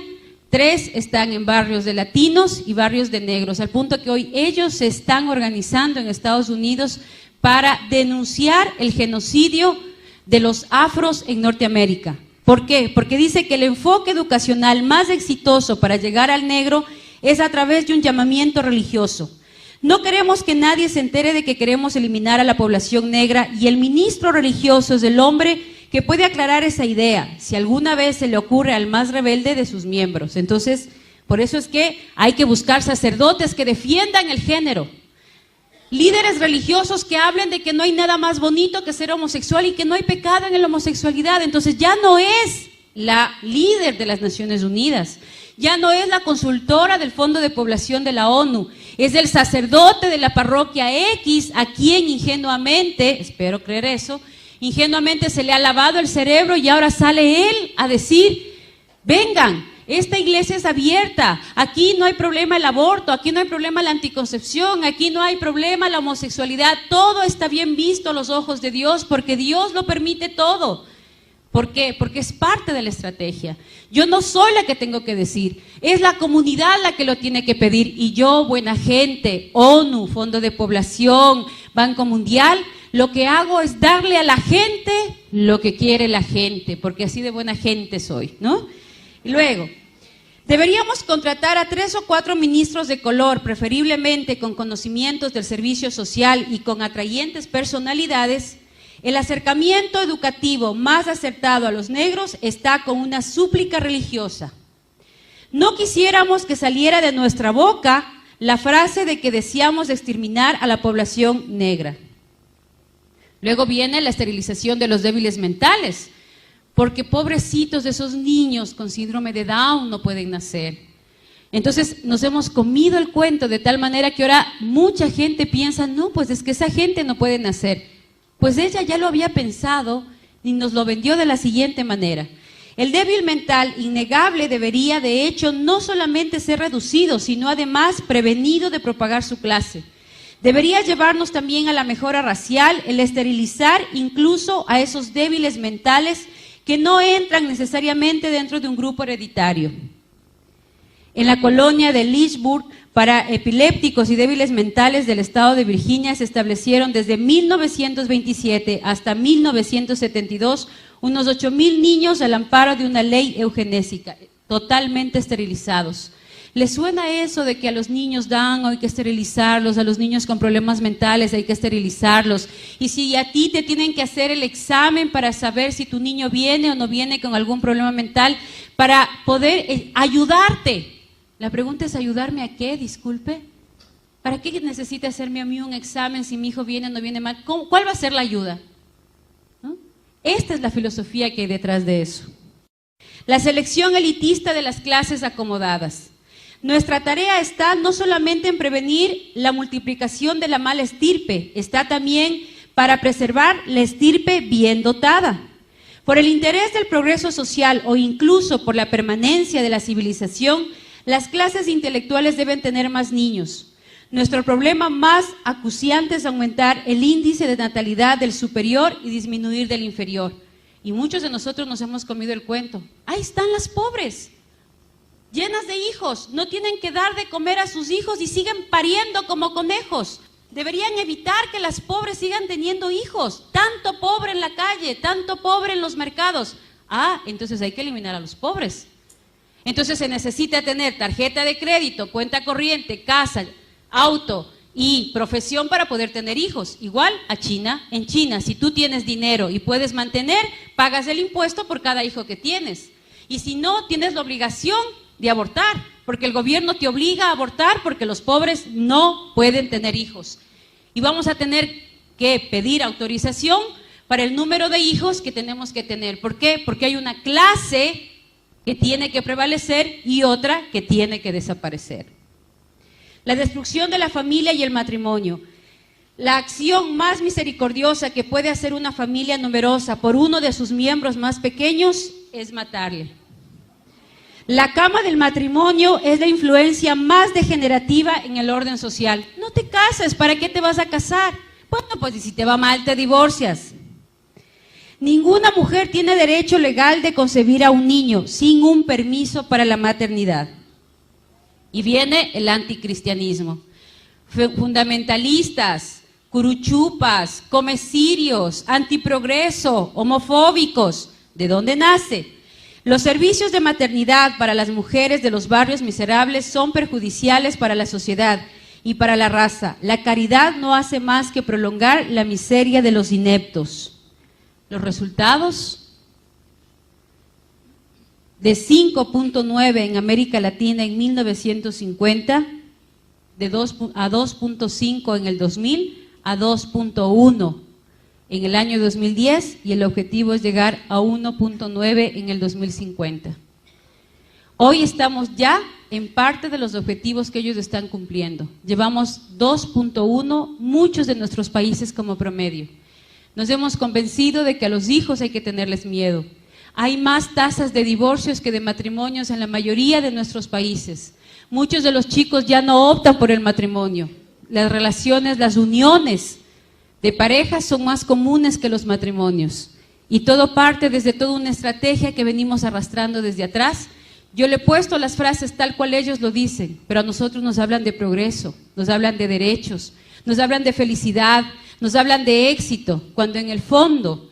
3 están en barrios de latinos y barrios de negros, al punto que hoy ellos se están organizando en Estados Unidos para denunciar el genocidio de los afros en Norteamérica. ¿Por qué? Porque dice que el enfoque educacional más exitoso para llegar al negro es a través de un llamamiento religioso. No queremos que nadie se entere de que queremos eliminar a la población negra, y el ministro religioso es el hombre que puede aclarar esa idea, si alguna vez se le ocurre al más rebelde de sus miembros. Entonces, por eso es que hay que buscar sacerdotes que defiendan el género, líderes religiosos que hablen de que no hay nada más bonito que ser homosexual y que no hay pecado en la homosexualidad. Entonces ya no es la líder de las Naciones Unidas. Ya no es la consultora del Fondo de Población de la ONU, es el sacerdote de la parroquia X a quien ingenuamente, espero creer eso, ingenuamente se le ha lavado el cerebro y ahora sale él a decir, vengan, esta iglesia es abierta, aquí no hay problema el aborto, aquí no hay problema la anticoncepción, aquí no hay problema la homosexualidad, todo está bien visto a los ojos de Dios porque Dios lo permite todo. ¿Por qué? Porque es parte de la estrategia. Yo no soy la que tengo que decir, es la comunidad la que lo tiene que pedir y yo, buena gente, ONU, Fondo de Población, Banco Mundial, lo que hago es darle a la gente lo que quiere la gente, porque así de buena gente soy, ¿no? Y luego, deberíamos contratar a 3 o 4 ministros de color, preferiblemente con conocimientos del servicio social y con atrayentes personalidades. El acercamiento educativo más acertado a los negros está con una súplica religiosa. No quisiéramos que saliera de nuestra boca la frase de que deseamos exterminar a la población negra. Luego viene la esterilización de los débiles mentales, porque pobrecitos de esos niños con síndrome de Down no pueden nacer. Entonces nos hemos comido el cuento de tal manera que ahora mucha gente piensa, no, pues es que esa gente no puede nacer. Pues ella ya lo había pensado y nos lo vendió de la siguiente manera. El débil mental innegable debería de hecho no solamente ser reducido, sino además prevenido de propagar su clase. Debería llevarnos también a la mejora racial, el esterilizar incluso a esos débiles mentales que no entran necesariamente dentro de un grupo hereditario. En la colonia de Lynchburg, para epilépticos y débiles mentales del estado de Virginia, se establecieron desde 1927 hasta 1972 unos 8,000 niños al amparo de una ley eugenésica, totalmente esterilizados. ¿Les suena eso de que a los niños Down hay que esterilizarlos, a los niños con problemas mentales hay que esterilizarlos? Y si a ti te tienen que hacer el examen para saber si tu niño viene o no viene con algún problema mental, para poder ayudarte. La pregunta es, ¿ayudarme a qué? Disculpe. ¿Para qué necesita hacerme a mí un examen si mi hijo viene o no viene mal? ¿Cuál va a ser la ayuda? ¿No? Esta es la filosofía que hay detrás de eso. La selección elitista de las clases acomodadas. Nuestra tarea está no solamente en prevenir la multiplicación de la mala estirpe, está también para preservar la estirpe bien dotada. Por el interés del progreso social o incluso por la permanencia de la civilización, las clases intelectuales deben tener más niños. Nuestro problema más acuciante es aumentar el índice de natalidad del superior y disminuir del inferior. Y muchos de nosotros nos hemos comido el cuento. Ahí están las pobres, llenas de hijos, no tienen que dar de comer a sus hijos y siguen pariendo como conejos. Deberían evitar que las pobres sigan teniendo hijos. Tanto pobre en la calle, tanto pobre en los mercados. Entonces hay que eliminar a los pobres. Entonces se necesita tener tarjeta de crédito, cuenta corriente, casa, auto y profesión para poder tener hijos. Igual a China. En China, si tú tienes dinero y puedes mantener, pagas el impuesto por cada hijo que tienes. Y si no, tienes la obligación de abortar, porque el gobierno te obliga a abortar porque los pobres no pueden tener hijos. Y vamos a tener que pedir autorización para el número de hijos que tenemos que tener. ¿Por qué? Porque hay una clase que tiene que prevalecer y otra que tiene que desaparecer. La destrucción de la familia y el matrimonio. La acción más misericordiosa que puede hacer una familia numerosa por uno de sus miembros más pequeños es matarle. La cama del matrimonio es la influencia más degenerativa en el orden social. No te cases, ¿para qué te vas a casar? Bueno, pues y si te va mal te divorcias. Ninguna mujer tiene derecho legal de concebir a un niño sin un permiso para la maternidad. Y viene el anticristianismo. Fundamentalistas, curuchupas, comecirios, antiprogreso, homofóbicos. ¿De dónde nace? Los servicios de maternidad para las mujeres de los barrios miserables son perjudiciales para la sociedad y para la raza. La caridad no hace más que prolongar la miseria de los ineptos. Los resultados de 5.9 en América Latina en 1950, a 2.5 en el 2000, a 2.1 en el año 2010 y el objetivo es llegar a 1.9 en el 2050. Hoy estamos ya en parte de los objetivos que ellos están cumpliendo. Llevamos 2.1, muchos de nuestros países como promedio. Nos hemos convencido de que a los hijos hay que tenerles miedo. Hay más tasas de divorcios que de matrimonios en la mayoría de nuestros países. Muchos de los chicos ya no optan por el matrimonio. Las relaciones, las uniones de parejas son más comunes que los matrimonios. Y todo parte desde toda una estrategia que venimos arrastrando desde atrás. Yo le he puesto las frases tal cual ellos lo dicen, pero a nosotros nos hablan de progreso, nos hablan de derechos, nos hablan de felicidad, nos hablan de éxito, cuando en el fondo,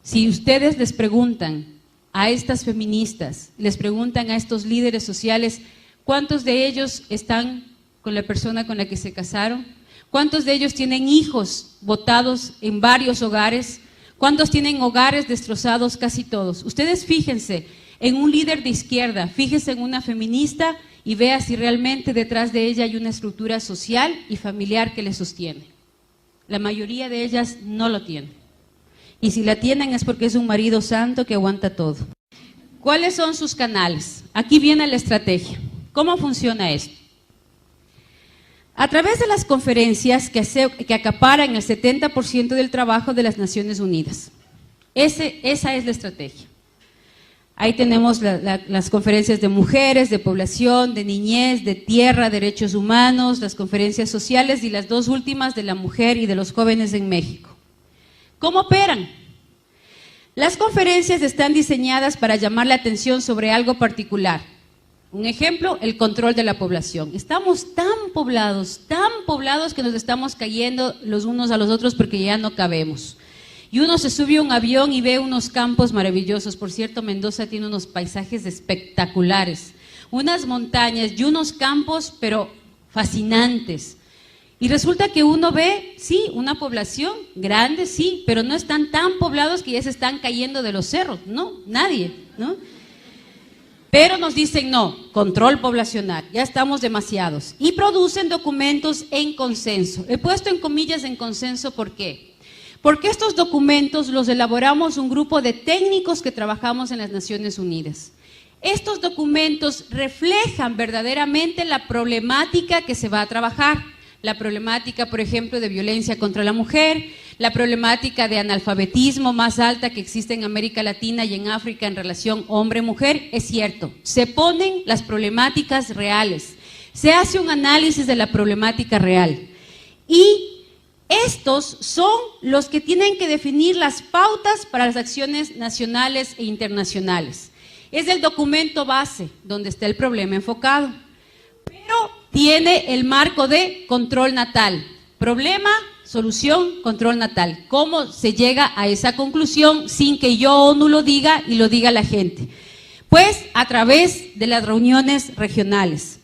si ustedes les preguntan a estas feministas, les preguntan a estos líderes sociales, ¿cuántos de ellos están con la persona con la que se casaron? ¿Cuántos de ellos tienen hijos botados en varios hogares? ¿Cuántos tienen hogares destrozados? Casi todos. Ustedes fíjense en un líder de izquierda, fíjense en una feminista y vea si realmente detrás de ella hay una estructura social y familiar que le sostiene. La mayoría de ellas no lo tienen. Y si la tienen es porque es un marido santo que aguanta todo. ¿Cuáles son sus canales? Aquí viene la estrategia. ¿Cómo funciona esto? A través de las conferencias que acaparan el 70% del trabajo de las Naciones Unidas. Esa es la estrategia. Ahí tenemos las conferencias de mujeres, de población, de niñez, de tierra, derechos humanos, las conferencias sociales y las dos últimas de la mujer y de los jóvenes en México. ¿Cómo operan? Las conferencias están diseñadas para llamar la atención sobre algo particular. Un ejemplo, el control de la población. Estamos tan poblados que nos estamos cayendo los unos a los otros porque ya no cabemos. Y uno se sube a un avión y ve unos campos maravillosos. Por cierto, Mendoza tiene unos paisajes espectaculares, unas montañas y unos campos, pero fascinantes. Y resulta que uno ve, sí, una población grande, sí, pero no están tan poblados que ya se están cayendo de los cerros. No, nadie, ¿no? Pero nos dicen no, control poblacional, ya estamos demasiados. Y producen documentos en consenso. He puesto en comillas en consenso, ¿por qué? Porque estos documentos los elaboramos un grupo de técnicos que trabajamos en las Naciones Unidas. Estos documentos reflejan verdaderamente la problemática que se va a trabajar. La problemática, por ejemplo, de violencia contra la mujer, la problemática de analfabetismo más alta que existe en América Latina y en África en relación hombre-mujer, es cierto. Se ponen las problemáticas reales, se hace un análisis de la problemática real. Y estos son los que tienen que definir las pautas para las acciones nacionales e internacionales. Es el documento base donde está el problema enfocado, pero tiene el marco de control natal. Problema, solución, control natal. ¿Cómo se llega a esa conclusión sin que yo ONU lo diga y lo diga la gente? Pues a través de las reuniones regionales.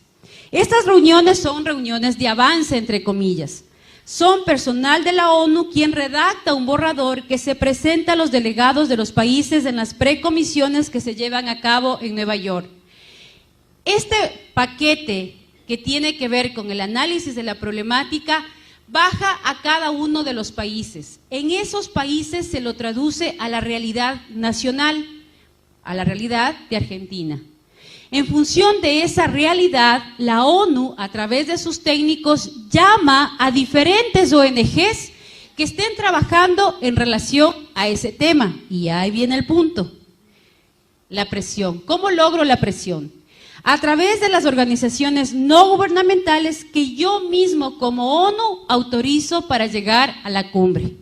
Estas reuniones son reuniones de avance, entre comillas. Son personal de la ONU quien redacta un borrador que se presenta a los delegados de los países en las precomisiones que se llevan a cabo en Nueva York. Este paquete que tiene que ver con el análisis de la problemática baja a cada uno de los países. En esos países se lo traduce a la realidad nacional, a la realidad de Argentina. En función de esa realidad, la ONU, a través de sus técnicos, llama a diferentes ONGs que estén trabajando en relación a ese tema. Y ahí viene el punto, la presión. ¿Cómo logro la presión? A través de las organizaciones no gubernamentales que yo mismo como ONU autorizo para llegar a la cumbre.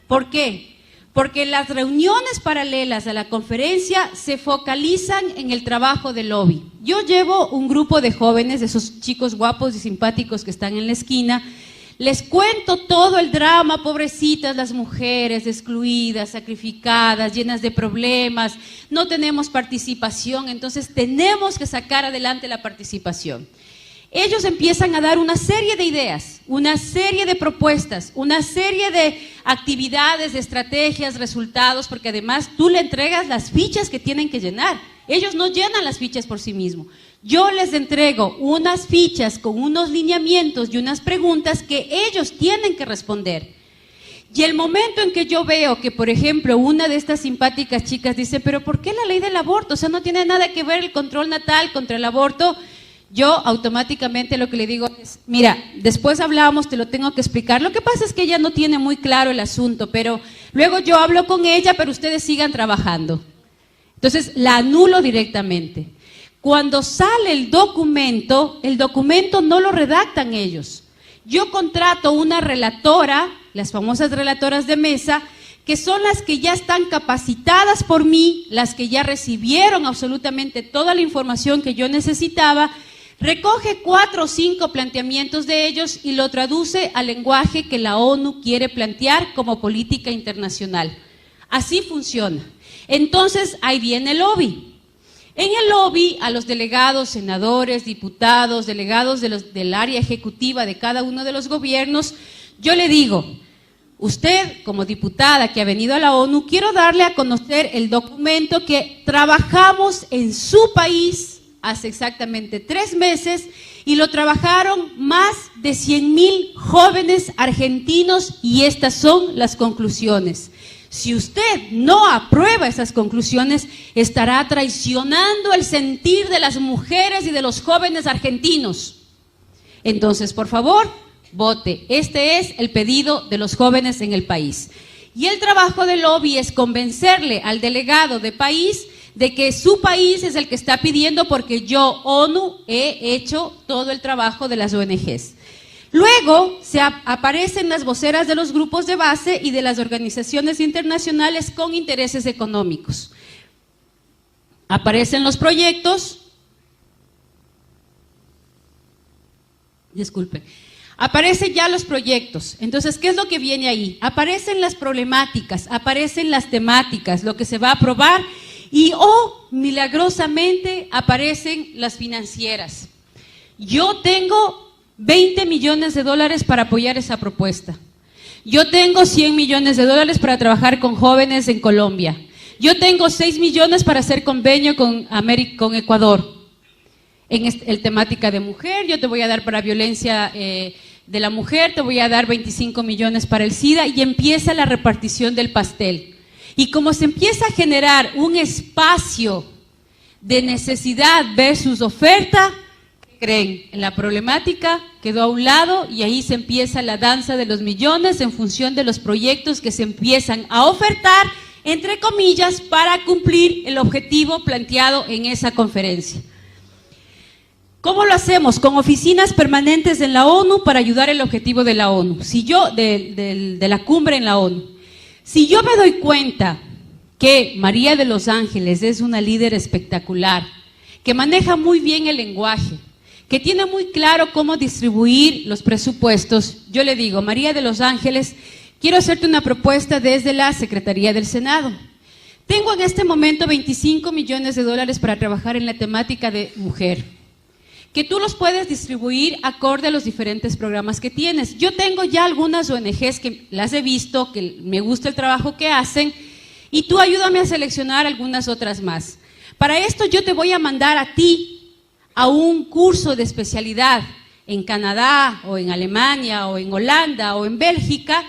¿Por qué? Porque las reuniones paralelas a la conferencia se focalizan en el trabajo de lobby. Yo llevo un grupo de jóvenes, de esos chicos guapos y simpáticos que están en la esquina, les cuento todo el drama, pobrecitas las mujeres, excluidas, sacrificadas, llenas de problemas, no tenemos participación, entonces tenemos que sacar adelante la participación. Ellos empiezan a dar una serie de ideas, una serie de propuestas, una serie de actividades, de estrategias, resultados, porque además tú le entregas las fichas que tienen que llenar. Ellos no llenan las fichas por sí mismos. Yo les entrego unas fichas con unos lineamientos y unas preguntas que ellos tienen que responder. Y el momento en que yo veo que, por ejemplo, una de estas simpáticas chicas dice, pero ¿por qué la ley del aborto? O sea, no tiene nada que ver el control natal contra el aborto. Yo automáticamente lo que le digo es, mira, después hablamos, te lo tengo que explicar. Lo que pasa es que ella no tiene muy claro el asunto, pero luego yo hablo con ella, pero ustedes sigan trabajando. Entonces, la anulo directamente. Cuando sale el documento no lo redactan ellos. Yo contrato una relatora, las famosas relatoras de mesa, que son las que ya están capacitadas por mí, las que ya recibieron absolutamente toda la información que yo necesitaba, recoge 4 o 5 planteamientos de ellos y lo traduce al lenguaje que la ONU quiere plantear como política internacional. Así funciona. Entonces, ahí viene el lobby. En el lobby, a los delegados, senadores, diputados, delegados del área ejecutiva de cada uno de los gobiernos, yo le digo, usted como diputada que ha venido a la ONU, quiero darle a conocer el documento que trabajamos en su país hace exactamente 3 meses y lo trabajaron más de 100,000 jóvenes argentinos y estas son las conclusiones. Si usted no aprueba esas conclusiones, estará traicionando el sentir de las mujeres y de los jóvenes argentinos. Entonces, por favor, vote. Este es el pedido de los jóvenes en el país. Y el trabajo del lobby es convencerle al delegado de país de que su país es el que está pidiendo porque yo, ONU, he hecho todo el trabajo de las ONGs. Luego aparecen las voceras de los grupos de base y de las organizaciones internacionales con intereses económicos. Aparecen los proyectos, aparecen ya los proyectos. Entonces, ¿qué es lo que viene ahí? Aparecen las problemáticas, aparecen las temáticas, lo que se va a aprobar y, milagrosamente, aparecen las financieras. Yo tengo 20 millones de dólares para apoyar esa propuesta. Yo tengo 100 millones de dólares para trabajar con jóvenes en Colombia. Yo tengo 6 millones para hacer convenio con Ecuador. En el temática de mujer, yo te voy a dar para violencia de la mujer, te voy a dar 25 millones para el SIDA y empieza la repartición del pastel. Y como se empieza a generar un espacio de necesidad versus oferta, creen, en la problemática quedó a un lado y ahí se empieza la danza de los millones en función de los proyectos que se empiezan a ofertar, entre comillas, para cumplir el objetivo planteado en esa conferencia. ¿Cómo lo hacemos? Con oficinas permanentes en la ONU para ayudar el objetivo de la ONU, de la cumbre en la ONU. Si yo me doy cuenta que María de los Ángeles es una líder espectacular, que maneja muy bien el lenguaje, que tiene muy claro cómo distribuir los presupuestos, yo le digo, María de los Ángeles, quiero hacerte una propuesta desde la Secretaría del Senado. Tengo en este momento 25 millones de dólares para trabajar en la temática de mujer, que tú los puedes distribuir acorde a los diferentes programas que tienes. Yo tengo ya algunas ONGs que las he visto, que me gusta el trabajo que hacen, y tú ayúdame a seleccionar algunas otras más. Para esto yo te voy a mandar a ti a un curso de especialidad en Canadá, o en Alemania, o en Holanda, o en Bélgica,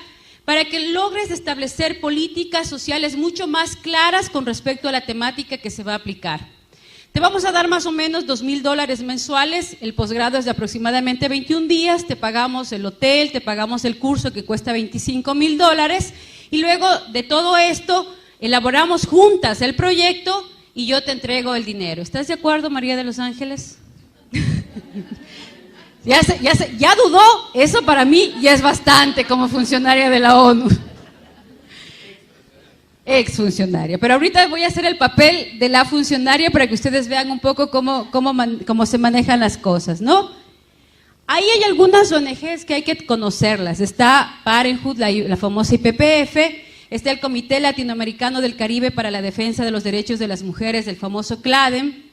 para que logres establecer políticas sociales mucho más claras con respecto a la temática que se va a aplicar. Te vamos a dar más o menos $2,000 mensuales, el posgrado es de aproximadamente 21 días, te pagamos el hotel, te pagamos el curso que cuesta $25,000 y luego de todo esto elaboramos juntas el proyecto y yo te entrego el dinero. ¿Estás de acuerdo, María de los Ángeles? Ya dudó, eso para mí ya es bastante como funcionaria de la ONU. Exfuncionaria, pero ahorita voy a hacer el papel de la funcionaria para que ustedes vean un poco cómo se manejan las cosas, ¿no? Ahí hay algunas ONGs que hay que conocerlas. Está Parenthood, la famosa IPPF, está el Comité Latinoamericano del Caribe para la Defensa de los Derechos de las Mujeres, el famoso CLADEM,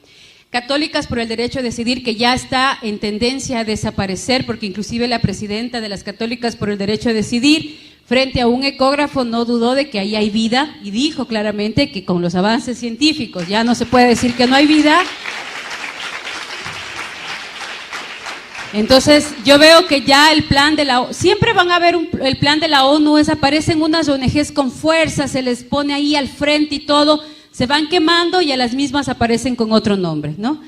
Católicas por el Derecho a Decidir, que ya está en tendencia a desaparecer, porque inclusive la presidenta de las Católicas por el Derecho a Decidir, frente a un ecógrafo, no dudó de que ahí hay vida y dijo claramente que con los avances científicos ya no se puede decir que no hay vida. Entonces, yo veo que ya el plan de la ONU, siempre van a ver el plan de la ONU, aparecen unas ONGs con fuerza, se les pone ahí al frente y todo, se van quemando y a las mismas aparecen con otro nombre, ¿no?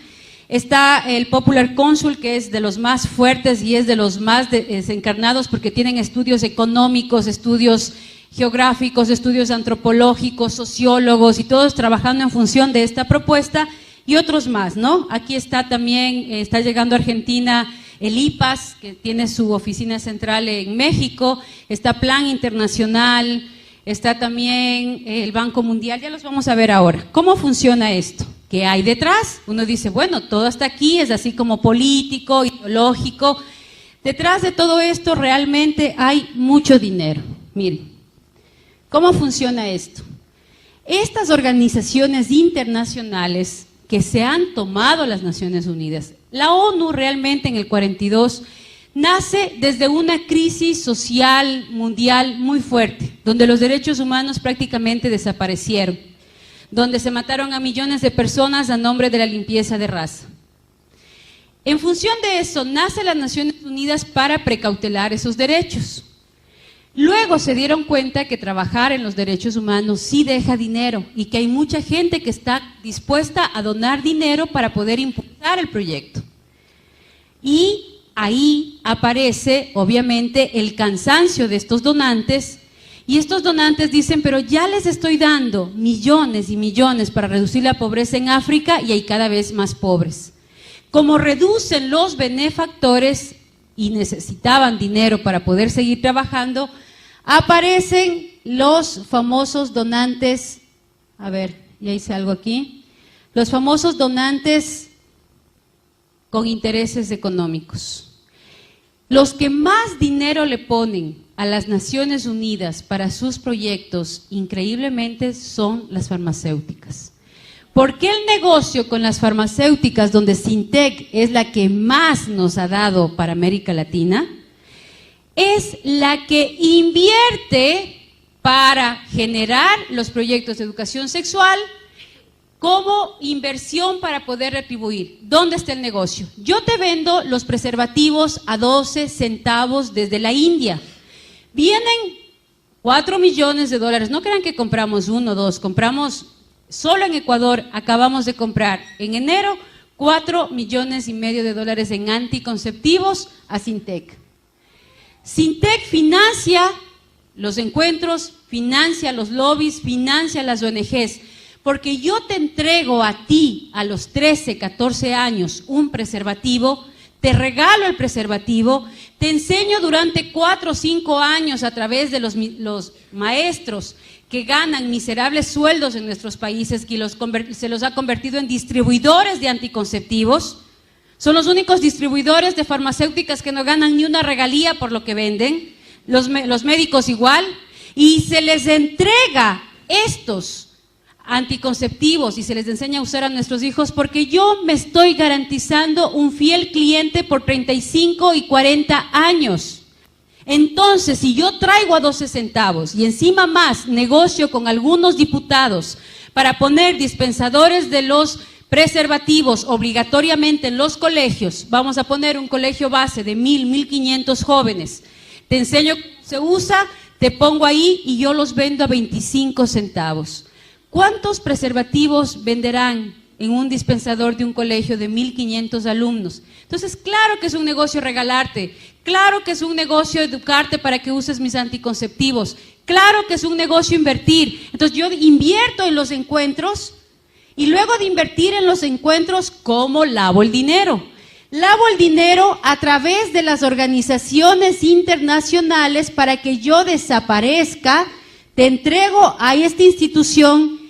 Está el Popular Council, que es de los más fuertes y es de los más desencarnados porque tienen estudios económicos, estudios geográficos, estudios antropológicos, sociólogos y todos trabajando en función de esta propuesta y otros más, ¿no? Aquí está también, está llegando a Argentina el IPAS, que tiene su oficina central en México, está Plan Internacional, está también el Banco Mundial, ya los vamos a ver ahora. ¿Cómo funciona esto? ¿Qué hay detrás? Uno dice, bueno, todo hasta aquí es así como político, ideológico. Detrás de todo esto realmente hay mucho dinero. Miren, ¿cómo funciona esto? Estas organizaciones internacionales que se han tomado las Naciones Unidas, la ONU realmente en el 42 nace desde una crisis social mundial muy fuerte, donde los derechos humanos prácticamente desaparecieron, donde se mataron a millones de personas a nombre de la limpieza de raza. En función de eso, nace las Naciones Unidas para precautelar esos derechos. Luego se dieron cuenta que trabajar en los derechos humanos sí deja dinero y que hay mucha gente que está dispuesta a donar dinero para poder impulsar el proyecto. Y ahí aparece, obviamente, el cansancio de estos donantes. Y estos donantes dicen, pero ya les estoy dando millones y millones para reducir la pobreza en África y hay cada vez más pobres. Como reducen los benefactores y necesitaban dinero para poder seguir trabajando, aparecen los famosos donantes, a ver, ya hice algo aquí, los famosos donantes con intereses económicos. Los que más dinero le ponen a las Naciones Unidas para sus proyectos, increíblemente, son las farmacéuticas. ¿Por qué el negocio con las farmacéuticas, donde Sintec es la que más nos ha dado para América Latina? Es la que invierte para generar los proyectos de educación sexual como inversión para poder retribuir. ¿Dónde está el negocio? Yo te vendo los preservativos a 12 centavos desde la India. Vienen 4 millones de dólares. No crean que compramos 1 o 2, compramos, solo en Ecuador acabamos de comprar en enero 4,5 millones de dólares en anticonceptivos a Sintec. Sintec financia los encuentros, financia los lobbies, financia las ONGs, porque yo te entrego a ti a los 13, 14 años un preservativo, te regalo el preservativo, te enseño durante 4 o 5 años a través de los maestros que ganan miserables sueldos en nuestros países, que se los ha convertido en distribuidores de anticonceptivos. Son los únicos distribuidores de farmacéuticas que no ganan ni una regalía por lo que venden, los médicos igual, y se les entrega estos anticonceptivos y se les enseña a usar a nuestros hijos porque yo me estoy garantizando un fiel cliente por 35 y 40 años. Entonces, si yo traigo a 12 centavos y encima más negocio con algunos diputados para poner dispensadores de los preservativos obligatoriamente en los colegios, vamos a poner un colegio base de 1,500 jóvenes, te enseño cómo se usa, te pongo ahí y yo los vendo a 25 centavos. ¿Cuántos preservativos venderán en un dispensador de un colegio de 1,500 alumnos? Entonces, claro que es un negocio regalarte, claro que es un negocio educarte para que uses mis anticonceptivos, claro que es un negocio invertir. Entonces, yo invierto en los encuentros y luego de invertir en los encuentros, ¿cómo lavo el dinero? Lavo el dinero a través de las organizaciones internacionales para que yo desaparezca, te entrego a esta institución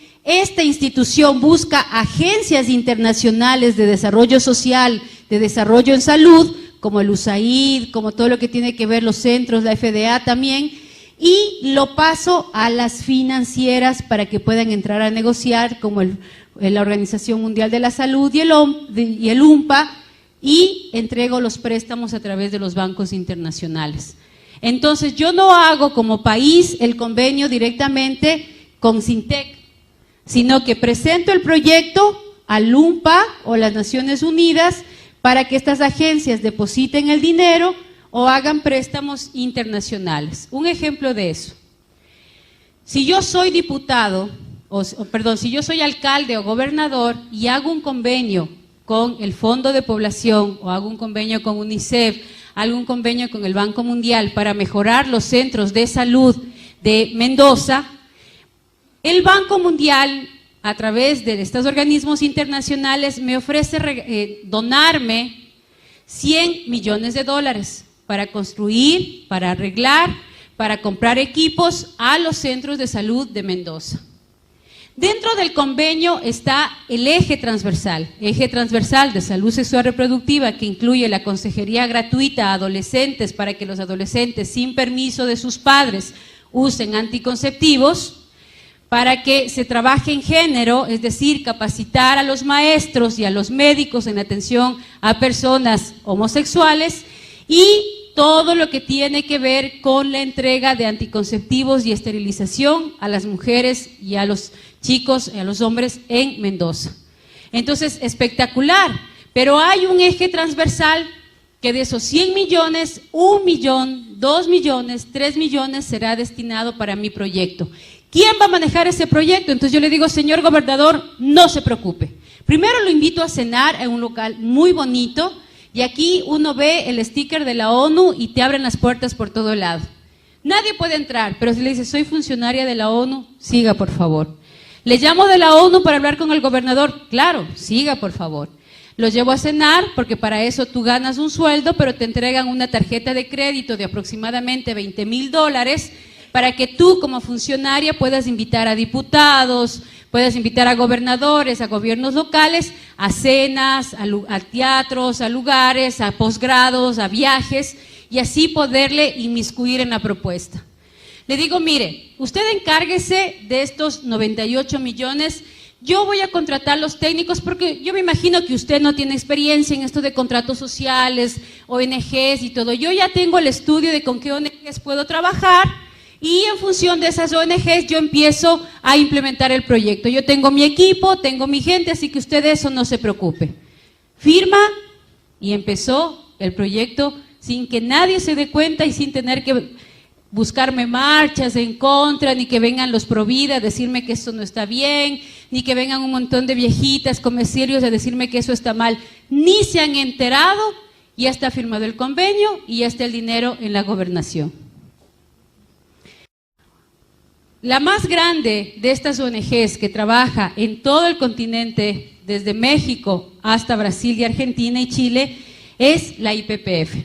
busca agencias internacionales de desarrollo social, de desarrollo en salud, como el USAID, como todo lo que tiene que ver los centros, la FDA también, y lo paso a las financieras para que puedan entrar a negociar, como la Organización Mundial de la Salud y el UNPA, y entrego los préstamos a través de los bancos internacionales. Entonces, yo no hago como país el convenio directamente con Sintec, sino que presento el proyecto al UNPA o las Naciones Unidas para que estas agencias depositen el dinero o hagan préstamos internacionales. Un ejemplo de eso. Si yo soy diputado, si yo soy alcalde o gobernador y hago un convenio con el Fondo de Población o hago un convenio con UNICEF, hago un convenio con el Banco Mundial para mejorar los centros de salud de Mendoza, el Banco Mundial, a través de estos organismos internacionales, me ofrece donarme 100 millones de dólares para construir, para arreglar, para comprar equipos a los centros de salud de Mendoza. Dentro del convenio está el eje transversal de salud sexual reproductiva, que incluye la consejería gratuita a adolescentes para que los adolescentes sin permiso de sus padres usen anticonceptivos, para que se trabaje en género, es decir, capacitar a los maestros y a los médicos en atención a personas homosexuales, y todo lo que tiene que ver con la entrega de anticonceptivos y esterilización a las mujeres y a los chicos y a los hombres en Mendoza. Entonces, espectacular, pero hay un eje transversal que de esos 100 millones, 1 millón, 2 millones, 3 millones será destinado para mi proyecto. ¿Quién va a manejar ese proyecto? Entonces yo le digo, señor gobernador, no se preocupe. Primero lo invito a cenar en un local muy bonito, y aquí uno ve el sticker de la ONU y te abren las puertas por todo lado. Nadie puede entrar, pero si le dice, soy funcionaria de la ONU, siga por favor. Le llamo de la ONU para hablar con el gobernador, claro, siga por favor. Lo llevo a cenar, porque para eso tú ganas un sueldo, pero te entregan una tarjeta de crédito de aproximadamente $20,000 para que tú como funcionaria puedas invitar a diputados, puedas invitar a gobernadores, a gobiernos locales, a cenas, a teatros, a lugares, a posgrados, a viajes, y así poderle inmiscuir en la propuesta. Le digo, mire, usted encárguese de estos 98 millones, yo voy a contratar los técnicos, porque yo me imagino que usted no tiene experiencia en esto de contratos sociales, ONGs y todo. Yo ya tengo el estudio de con qué ONGs puedo trabajar, y en función de esas ONGs yo empiezo a implementar el proyecto. Yo tengo mi equipo, tengo mi gente, así que usted de eso no se preocupe. Firma, y empezó el proyecto sin que nadie se dé cuenta y sin tener que buscarme marchas en contra, ni que vengan los Provida a decirme que esto no está bien, ni que vengan un montón de viejitas comerciarios a decirme que eso está mal. Ni se han enterado, ya está firmado el convenio y ya está el dinero en la gobernación. La más grande de estas ONGs que trabaja en todo el continente, desde México hasta Brasil y Argentina y Chile, es la IPPF.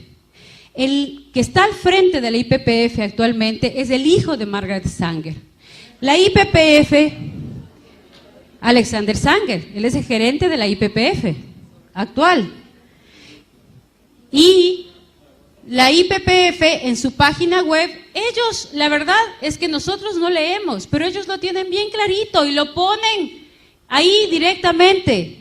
El que está al frente de la IPPF actualmente es el hijo de Margaret Sanger. La IPPF, Alexander Sanger, él es el gerente de la IPPF actual. Y la IPPF en su página web, ellos, la verdad es que nosotros no leemos, pero ellos lo tienen bien clarito y lo ponen ahí directamente.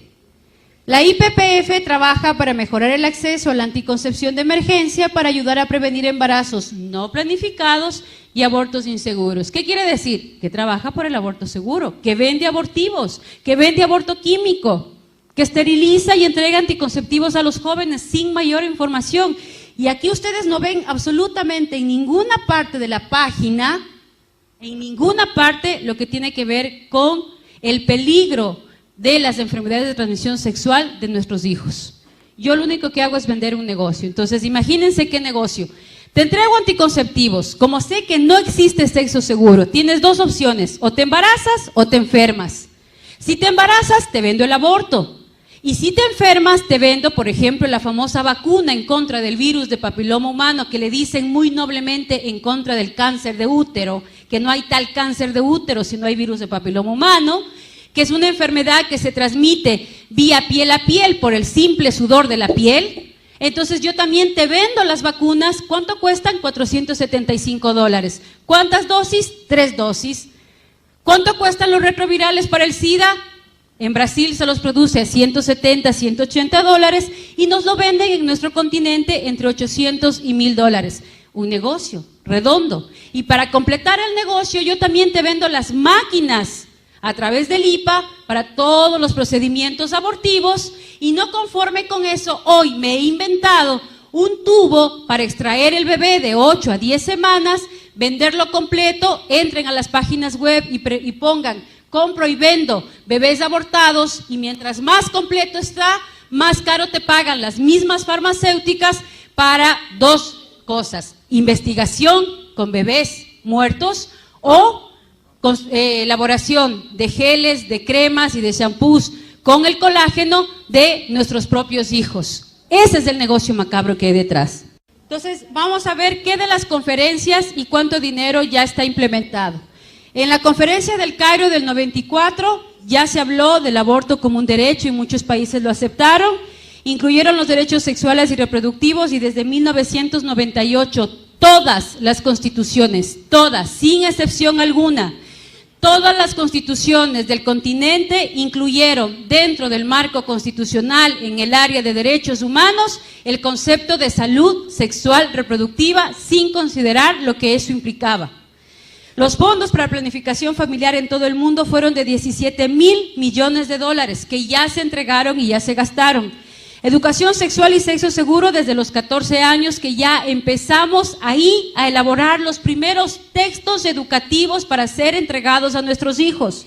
La IPPF trabaja para mejorar el acceso a la anticoncepción de emergencia para ayudar a prevenir embarazos no planificados y abortos inseguros. ¿Qué quiere decir? Que trabaja por el aborto seguro, que vende abortivos, que vende aborto químico, que esteriliza y entrega anticonceptivos a los jóvenes sin mayor información. Y aquí ustedes no ven absolutamente en ninguna parte de la página, en ninguna parte, lo que tiene que ver con el peligro de las enfermedades de transmisión sexual de nuestros hijos. Yo lo único que hago es vender un negocio. Entonces, imagínense qué negocio. Te entrego anticonceptivos. Como sé que no existe sexo seguro, tienes dos opciones: o te embarazas o te enfermas. Si te embarazas, te vendo el aborto. Y si te enfermas, te vendo, por ejemplo, la famosa vacuna en contra del virus de papiloma humano, que le dicen muy noblemente en contra del cáncer de útero, que no hay tal cáncer de útero si no hay virus de papiloma humano, que es una enfermedad que se transmite vía piel a piel por el simple sudor de la piel. Entonces yo también te vendo las vacunas. ¿Cuánto cuestan? $475. ¿Cuántas dosis? 3 dosis. ¿Cuánto cuestan los retrovirales para el SIDA? En Brasil se los produce a $170, $180 y nos lo venden en nuestro continente entre $800 y $1,000. Un negocio redondo. Y para completar el negocio, yo también te vendo las máquinas a través del IPA para todos los procedimientos abortivos, y no conforme con eso, hoy me he inventado un tubo para extraer el bebé de 8 a 10 semanas, venderlo completo. Entren a las páginas web y pongan compro y vendo bebés abortados, y mientras más completo está, más caro te pagan las mismas farmacéuticas para dos cosas: investigación con bebés muertos o elaboración de geles, de cremas y de shampoos con el colágeno de nuestros propios hijos. Ese es el negocio macabro que hay detrás. Entonces, vamos a ver qué de las conferencias y cuánto dinero ya está implementado. En la conferencia del Cairo del 94 ya se habló del aborto como un derecho y muchos países lo aceptaron. Incluyeron los derechos sexuales y reproductivos, y desde 1998 todas las constituciones, todas, sin excepción alguna, todas las constituciones del continente incluyeron dentro del marco constitucional en el área de derechos humanos el concepto de salud sexual reproductiva, sin considerar lo que eso implicaba. Los fondos para planificación familiar en todo el mundo fueron de 17,000 millones de dólares que ya se entregaron y ya se gastaron. Educación sexual y sexo seguro desde los 14 años, que ya empezamos ahí a elaborar los primeros textos educativos para ser entregados a nuestros hijos.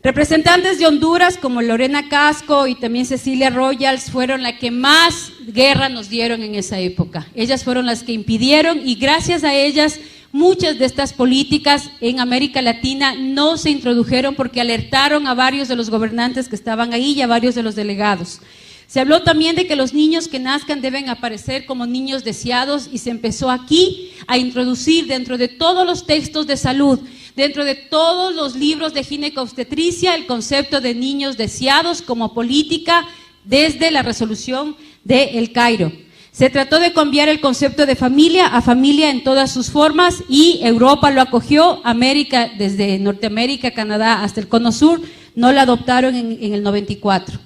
Representantes de Honduras como Lorena Casco y también Cecilia Royals fueron las que más guerra nos dieron en esa época. Ellas fueron las que impidieron, y gracias a ellas muchas de estas políticas en América Latina no se introdujeron, porque alertaron a varios de los gobernantes que estaban ahí y a varios de los delegados. Se habló también de que los niños que nazcan deben aparecer como niños deseados, y se empezó aquí a introducir dentro de todos los textos de salud, dentro de todos los libros de ginecobstetricia, el concepto de niños deseados como política desde la resolución de El Cairo. Se trató de cambiar el concepto de familia a familia en todas sus formas, y Europa lo acogió. América, desde Norteamérica, Canadá hasta el Cono Sur, no la adoptaron en el 94.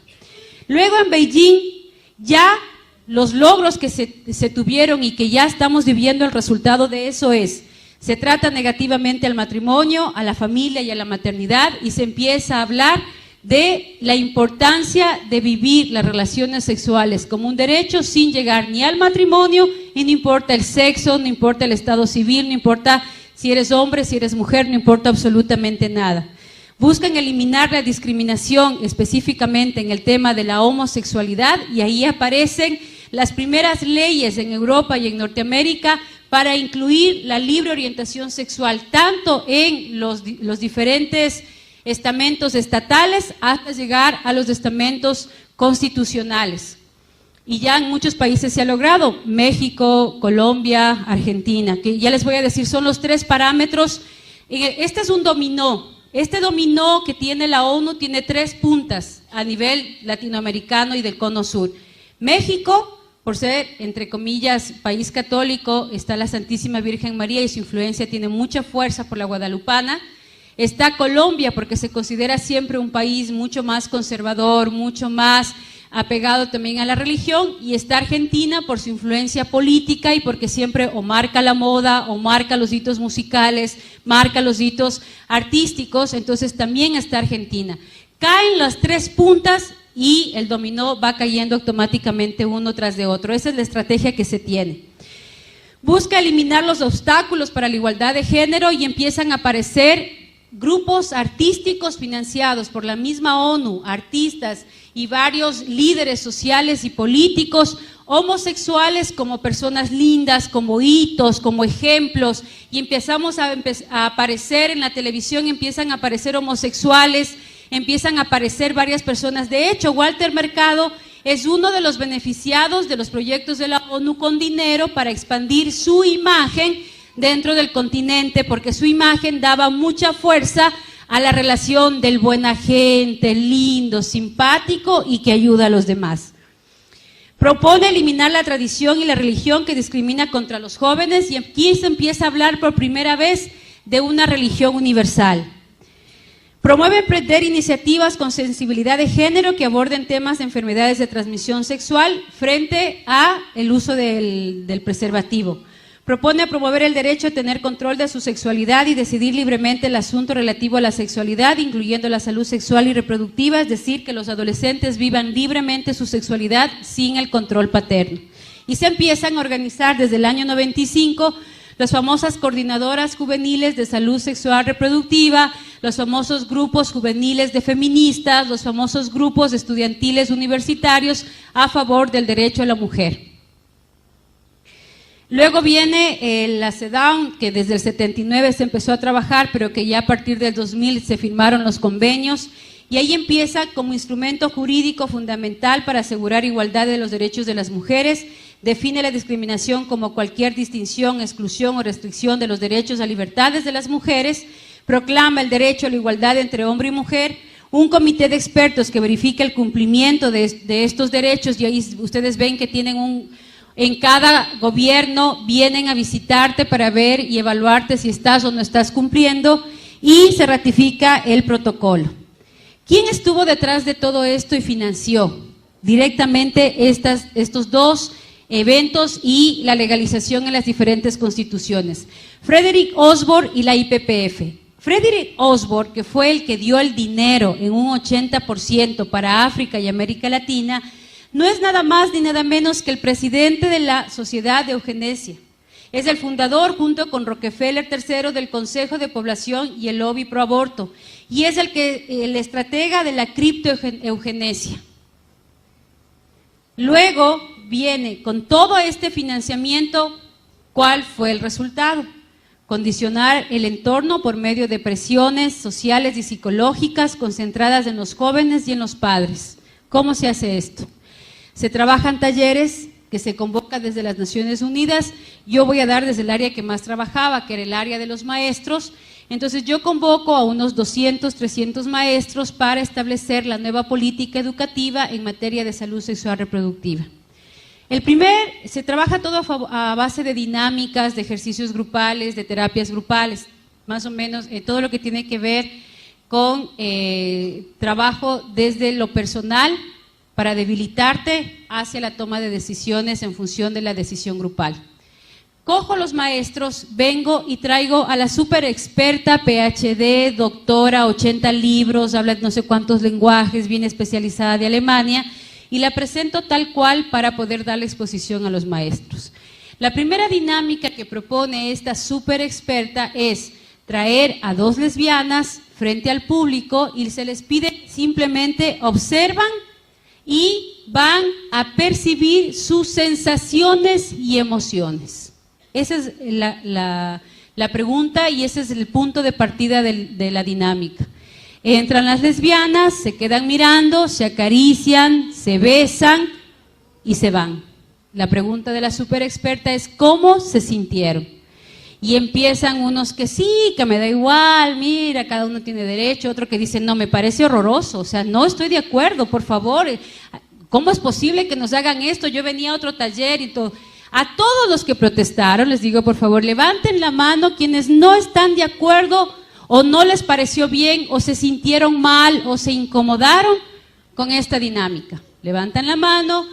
Luego en Beijing, ya los logros que se tuvieron y que ya estamos viviendo el resultado de eso se trata negativamente al matrimonio, a la familia y a la maternidad, y se empieza a hablar de la importancia de vivir las relaciones sexuales como un derecho sin llegar ni al matrimonio, y no importa el sexo, no importa el estado civil, no importa si eres hombre, si eres mujer, no importa absolutamente nada. Buscan eliminar la discriminación específicamente en el tema de la homosexualidad, y ahí aparecen las primeras leyes en Europa y en Norteamérica para incluir la libre orientación sexual, tanto en los diferentes estamentos estatales hasta llegar a los estamentos constitucionales. Y ya en muchos países se ha logrado: México, Colombia, Argentina, que ya les voy a decir, son los 3 parámetros. Este es un dominó. Este dominó que tiene la ONU tiene 3 puntas a nivel latinoamericano y del Cono Sur. México, por ser, entre comillas, país católico, está la Santísima Virgen María y su influencia tiene mucha fuerza por la guadalupana. Está Colombia, porque se considera siempre un país mucho más conservador, mucho más apegado también a la religión, y está Argentina por su influencia política y porque siempre o marca la moda, o marca los hitos musicales, marca los hitos artísticos. Entonces también está Argentina. Caen las 3 puntas y el dominó va cayendo automáticamente uno tras de otro. Esa es la estrategia que se tiene. Busca eliminar los obstáculos para la igualdad de género, y empiezan a aparecer grupos artísticos financiados por la misma ONU, artistas y varios líderes sociales y políticos, homosexuales como personas lindas, como hitos, como ejemplos, y empezamos a aparecer en la televisión, empiezan a aparecer homosexuales, empiezan a aparecer varias personas. De hecho, Walter Mercado es uno de los beneficiados de los proyectos de la ONU con dinero para expandir su imagen dentro del continente, porque su imagen daba mucha fuerza a la relación del buena gente, lindo, simpático y que ayuda a los demás. Propone eliminar la tradición y la religión que discrimina contra los jóvenes, y aquí se empieza a hablar por primera vez de una religión universal. Promueve emprender iniciativas con sensibilidad de género que aborden temas de enfermedades de transmisión sexual frente a el uso del preservativo. Propone promover el derecho a tener control de su sexualidad y decidir libremente el asunto relativo a la sexualidad, incluyendo la salud sexual y reproductiva, es decir, que los adolescentes vivan libremente su sexualidad sin el control paterno. Y se empiezan a organizar desde el año 95 las famosas coordinadoras juveniles de salud sexual reproductiva, los famosos grupos juveniles de feministas, los famosos grupos estudiantiles universitarios a favor del derecho a la mujer. Luego viene la CEDAW, que desde el 79 se empezó a trabajar, pero que ya a partir del 2000 se firmaron los convenios, y ahí empieza como instrumento jurídico fundamental para asegurar igualdad de los derechos de las mujeres, define la discriminación como cualquier distinción, exclusión o restricción de los derechos a libertades de las mujeres, proclama el derecho a la igualdad entre hombre y mujer, un comité de expertos que verifica el cumplimiento de estos derechos, y ahí ustedes ven que tienen en cada gobierno vienen a visitarte para ver y evaluarte si estás o no estás cumpliendo, y se ratifica el protocolo. ¿Quién estuvo detrás de todo esto y financió directamente estos dos eventos y la legalización en las diferentes constituciones? Frederick Osborne y la IPPF. Frederick Osborne, que fue el que dio el dinero en un 80% para África y América Latina, no es nada más ni nada menos que el presidente de la Sociedad de Eugenesia. Es el fundador, junto con Rockefeller III, del Consejo de Población y el Lobby Pro Aborto, y es el estratega de la criptoeugenesia. Luego viene, con todo este financiamiento, ¿cuál fue el resultado? Condicionar el entorno por medio de presiones sociales y psicológicas concentradas en los jóvenes y en los padres. ¿Cómo se hace esto? Se trabajan talleres que se convocan desde las Naciones Unidas. Yo voy a dar desde el área que más trabajaba, que era el área de los maestros. Entonces yo convoco a unos 200, 300 maestros para establecer la nueva política educativa en materia de salud sexual reproductiva. Se trabaja todo a base de dinámicas, de ejercicios grupales, de terapias grupales, más o menos todo lo que tiene que ver con trabajo desde lo personal, para debilitarte hacia la toma de decisiones en función de la decisión grupal. Cojo los maestros, vengo y traigo a la súper experta, PhD, doctora, 80 libros, habla no sé cuántos lenguajes, bien especializada de Alemania, y la presento tal cual para poder darle exposición a los maestros. La primera dinámica que propone esta súper experta es traer a dos lesbianas frente al público y se les pide simplemente observan y van a percibir sus sensaciones y emociones. Esa es la pregunta y ese es el punto de partida de la dinámica. Entran las lesbianas, se quedan mirando, se acarician, se besan y se van. La pregunta de la super experta es ¿cómo se sintieron? Y empiezan unos que sí, que me da igual, mira, cada uno tiene derecho, otro que dice, no, me parece horroroso, o sea, no estoy de acuerdo, por favor, ¿cómo es posible que nos hagan esto? Yo venía a otro taller y todo. A todos los que protestaron, les digo, por favor, levanten la mano quienes no están de acuerdo o no les pareció bien o se sintieron mal o se incomodaron con esta dinámica. Levantan la mano,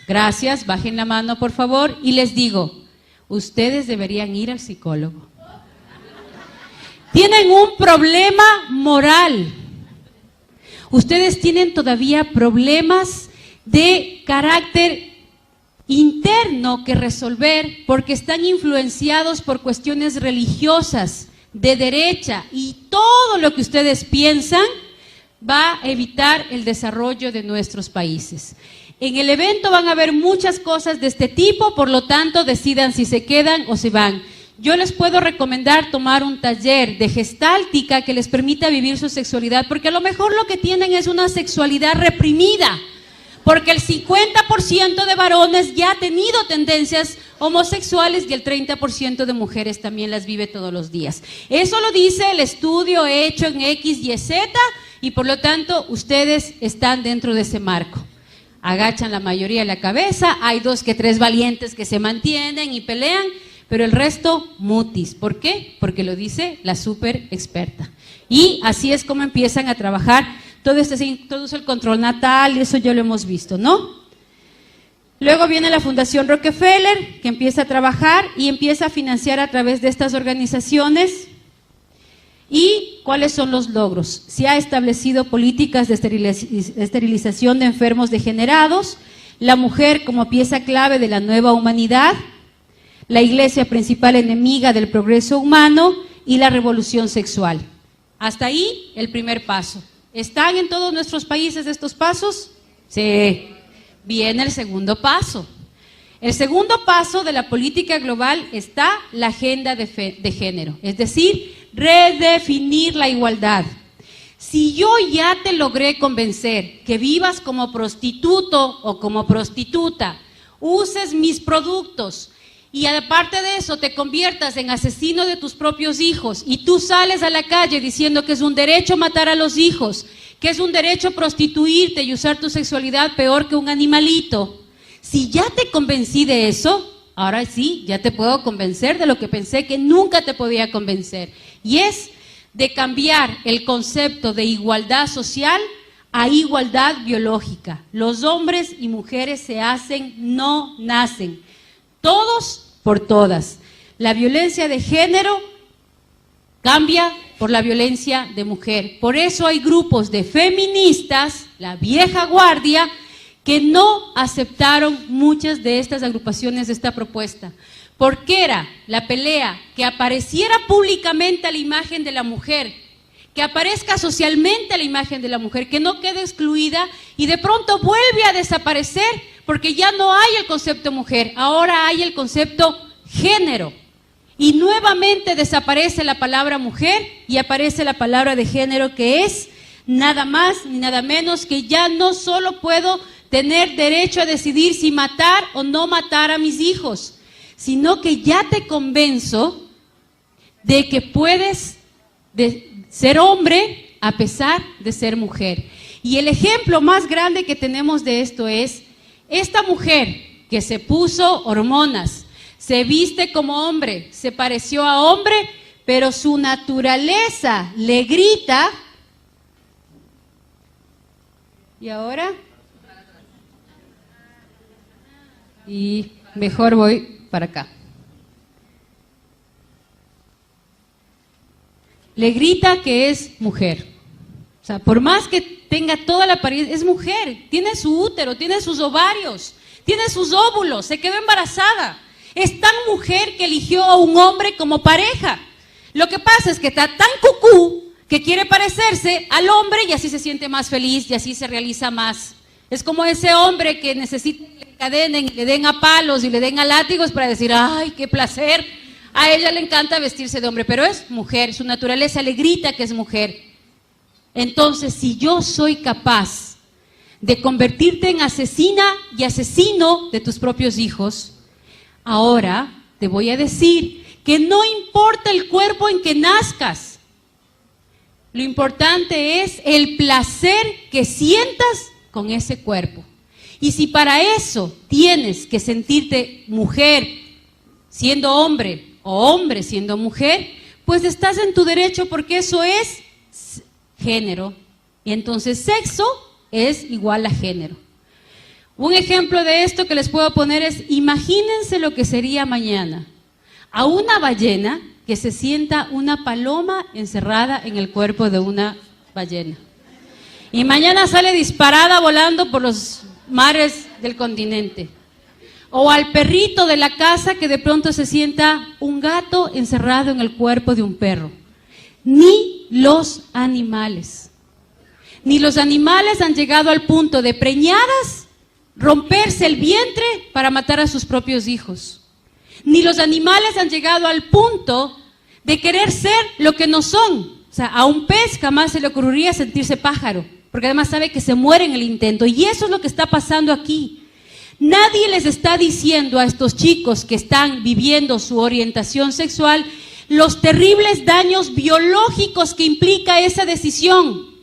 gracias, bajen la mano, por favor, y les digo, ustedes deberían ir al psicólogo. Tienen un problema moral. Ustedes tienen todavía problemas de carácter interno que resolver porque están influenciados por cuestiones religiosas, de derecha, y todo lo que ustedes piensan va a evitar el desarrollo de nuestros países. En el evento van a haber muchas cosas de este tipo, por lo tanto decidan si se quedan o se van. Yo les puedo recomendar tomar un taller de gestáltica que les permita vivir su sexualidad, porque a lo mejor lo que tienen es una sexualidad reprimida, porque el 50% de varones ya ha tenido tendencias homosexuales y el 30% de mujeres también las vive todos los días. Eso lo dice el estudio hecho en X, Y, Z, y por lo tanto ustedes están dentro de ese marco. Agachan la mayoría de la cabeza, hay 2 que 3 valientes que se mantienen y pelean, pero el resto mutis. ¿Por qué? Porque lo dice la súper experta. Y así es como empiezan a trabajar todo el control natal, y eso ya lo hemos visto, ¿no? Luego viene la Fundación Rockefeller, que empieza a trabajar y empieza a financiar a través de estas organizaciones. ¿Y cuáles son los logros? Se ha establecido políticas de esterilización de enfermos degenerados, la mujer como pieza clave de la nueva humanidad, la iglesia principal enemiga del progreso humano y la revolución sexual. Hasta ahí el primer paso. ¿Están en todos nuestros países estos pasos? Sí. Viene el segundo paso. El segundo paso de la política global está la agenda de género, es decir, redefinir la igualdad. Si yo ya te logré convencer que vivas como prostituto o como prostituta, uses mis productos y aparte de eso te conviertas en asesino de tus propios hijos y tú sales a la calle diciendo que es un derecho matar a los hijos, que es un derecho prostituirte y usar tu sexualidad peor que un animalito. Si ya te convencí de eso, ahora sí, ya te puedo convencer de lo que pensé que nunca te podía convencer. Y es de cambiar el concepto de igualdad social a igualdad biológica. Los hombres y mujeres se hacen, no nacen. Todos por todas. La violencia de género cambia por la violencia de mujer. Por eso hay grupos de feministas, la vieja guardia, que no aceptaron muchas de estas agrupaciones de esta propuesta. Porque era la pelea que apareciera públicamente la imagen de la mujer, que aparezca socialmente la imagen de la mujer, que no quede excluida y de pronto vuelve a desaparecer porque ya no hay el concepto mujer, ahora hay el concepto género. Y nuevamente desaparece la palabra mujer y aparece la palabra de género, que es nada más ni nada menos que ya no solo puedo tener derecho a decidir si matar o no matar a mis hijos, sino que ya te convenzo de que puedes ser hombre a pesar de ser mujer. Y el ejemplo más grande que tenemos de esto es esta mujer que se puso hormonas, se viste como hombre, se pareció a hombre, pero su naturaleza le grita. ¿Y ahora? Y mejor voy para acá. Le grita que es mujer. O sea, por más que tenga toda la apariencia, es mujer. Tiene su útero, tiene sus ovarios, tiene sus óvulos, se quedó embarazada. Es tan mujer que eligió a un hombre como pareja. Lo que pasa es que está tan cucú que quiere parecerse al hombre y así se siente más feliz y así se realiza más. Es como ese hombre que necesita que le encadenen y le den a palos y le den a látigos para decir, ¡ay, qué placer! A ella le encanta vestirse de hombre, pero es mujer, su naturaleza le grita que es mujer. Entonces, si yo soy capaz de convertirte en asesina y asesino de tus propios hijos, ahora te voy a decir que no importa el cuerpo en que nazcas, lo importante es el placer que sientas con ese cuerpo. Y si para eso tienes que sentirte mujer siendo hombre o hombre siendo mujer, pues estás en tu derecho porque eso es género. Y entonces sexo es igual a género. Un ejemplo de esto que les puedo poner es, imagínense lo que sería mañana a una ballena que se sienta una paloma encerrada en el cuerpo de una ballena. Y mañana sale disparada volando por los mares del continente. O al perrito de la casa que de pronto se sienta un gato encerrado en el cuerpo de un perro. Ni los animales. Ni los animales han llegado al punto de preñadas romperse el vientre para matar a sus propios hijos. Ni los animales han llegado al punto de querer ser lo que no son. O sea, a un pez jamás se le ocurriría sentirse pájaro, porque además sabe que se muere en el intento. Y eso es lo que está pasando aquí. Nadie les está diciendo a estos chicos que están viviendo su orientación sexual los terribles daños biológicos que implica esa decisión.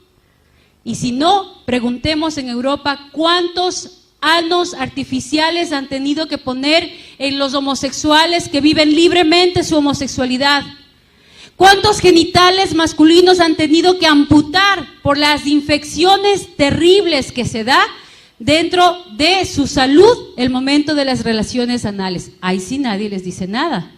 Y si no, preguntemos en Europa cuántos anos artificiales han tenido que poner en los homosexuales que viven libremente su homosexualidad. ¿Cuántos genitales masculinos han tenido que amputar por las infecciones terribles que se da dentro de su salud el momento de las relaciones anales. Ahí sí nadie les dice nada.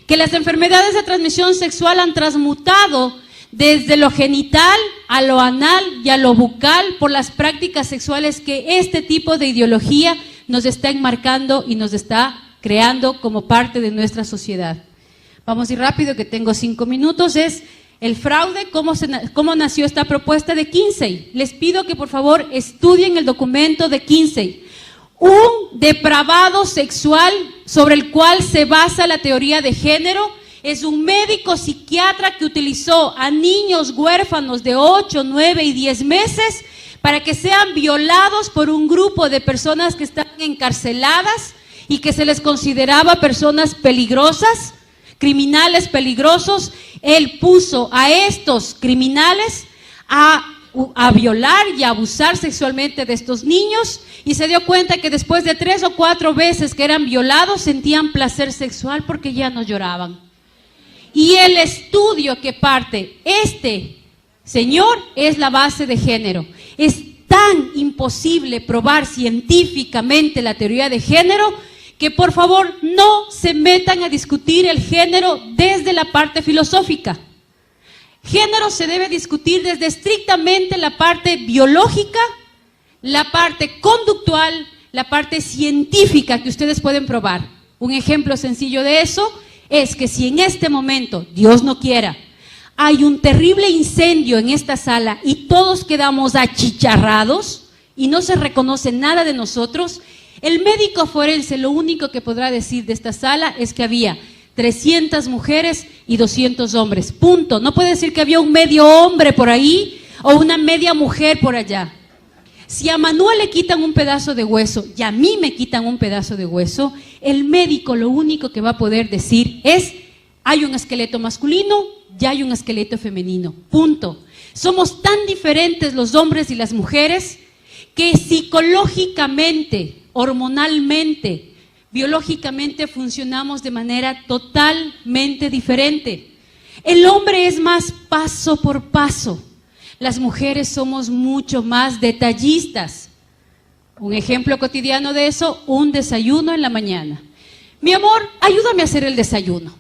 Que las enfermedades de transmisión sexual han transmutado desde lo genital a lo anal y a lo bucal por las prácticas sexuales que este tipo de ideología nos está enmarcando y nos está creando como parte de nuestra sociedad. Vamos a ir rápido, que tengo 5 minutos. Es el fraude, cómo nació esta propuesta de Kinsey. Les pido que por favor estudien el documento de Kinsey. Un depravado sexual sobre el cual se basa la teoría de género es un médico psiquiatra que utilizó a niños huérfanos de 8, 9 y 10 meses para que sean violados por un grupo de personas que están encarceladas y que se les consideraba personas peligrosas, criminales peligrosos. Él puso a estos criminales a violar y a abusar sexualmente de estos niños y se dio cuenta que después de 3 o 4 veces que eran violados sentían placer sexual porque ya no lloraban. Y el estudio que parte este señor es la base de género. Es tan imposible probar científicamente la teoría de género que por favor no se metan a discutir el género desde la parte filosófica. Género se debe discutir desde estrictamente la parte biológica, la parte conductual, la parte científica que ustedes pueden probar. Un ejemplo sencillo de eso es que si en este momento, Dios no quiera, hay un terrible incendio en esta sala y todos quedamos achicharrados y no se reconoce nada de nosotros, el médico forense lo único que podrá decir de esta sala es que había 300 mujeres y 200 hombres, punto. No puede decir que había un medio hombre por ahí o una media mujer por allá. Si a Manuel le quitan un pedazo de hueso y a mí me quitan un pedazo de hueso, el médico lo único que va a poder decir es: hay un esqueleto masculino y hay un esqueleto femenino, punto. Somos tan diferentes los hombres y las mujeres que psicológicamente, hormonalmente, biológicamente funcionamos de manera totalmente diferente. El hombre es más paso por paso. Las mujeres somos mucho más detallistas. Un ejemplo cotidiano de eso, un desayuno en la mañana. Mi amor, ayúdame a hacer el desayuno.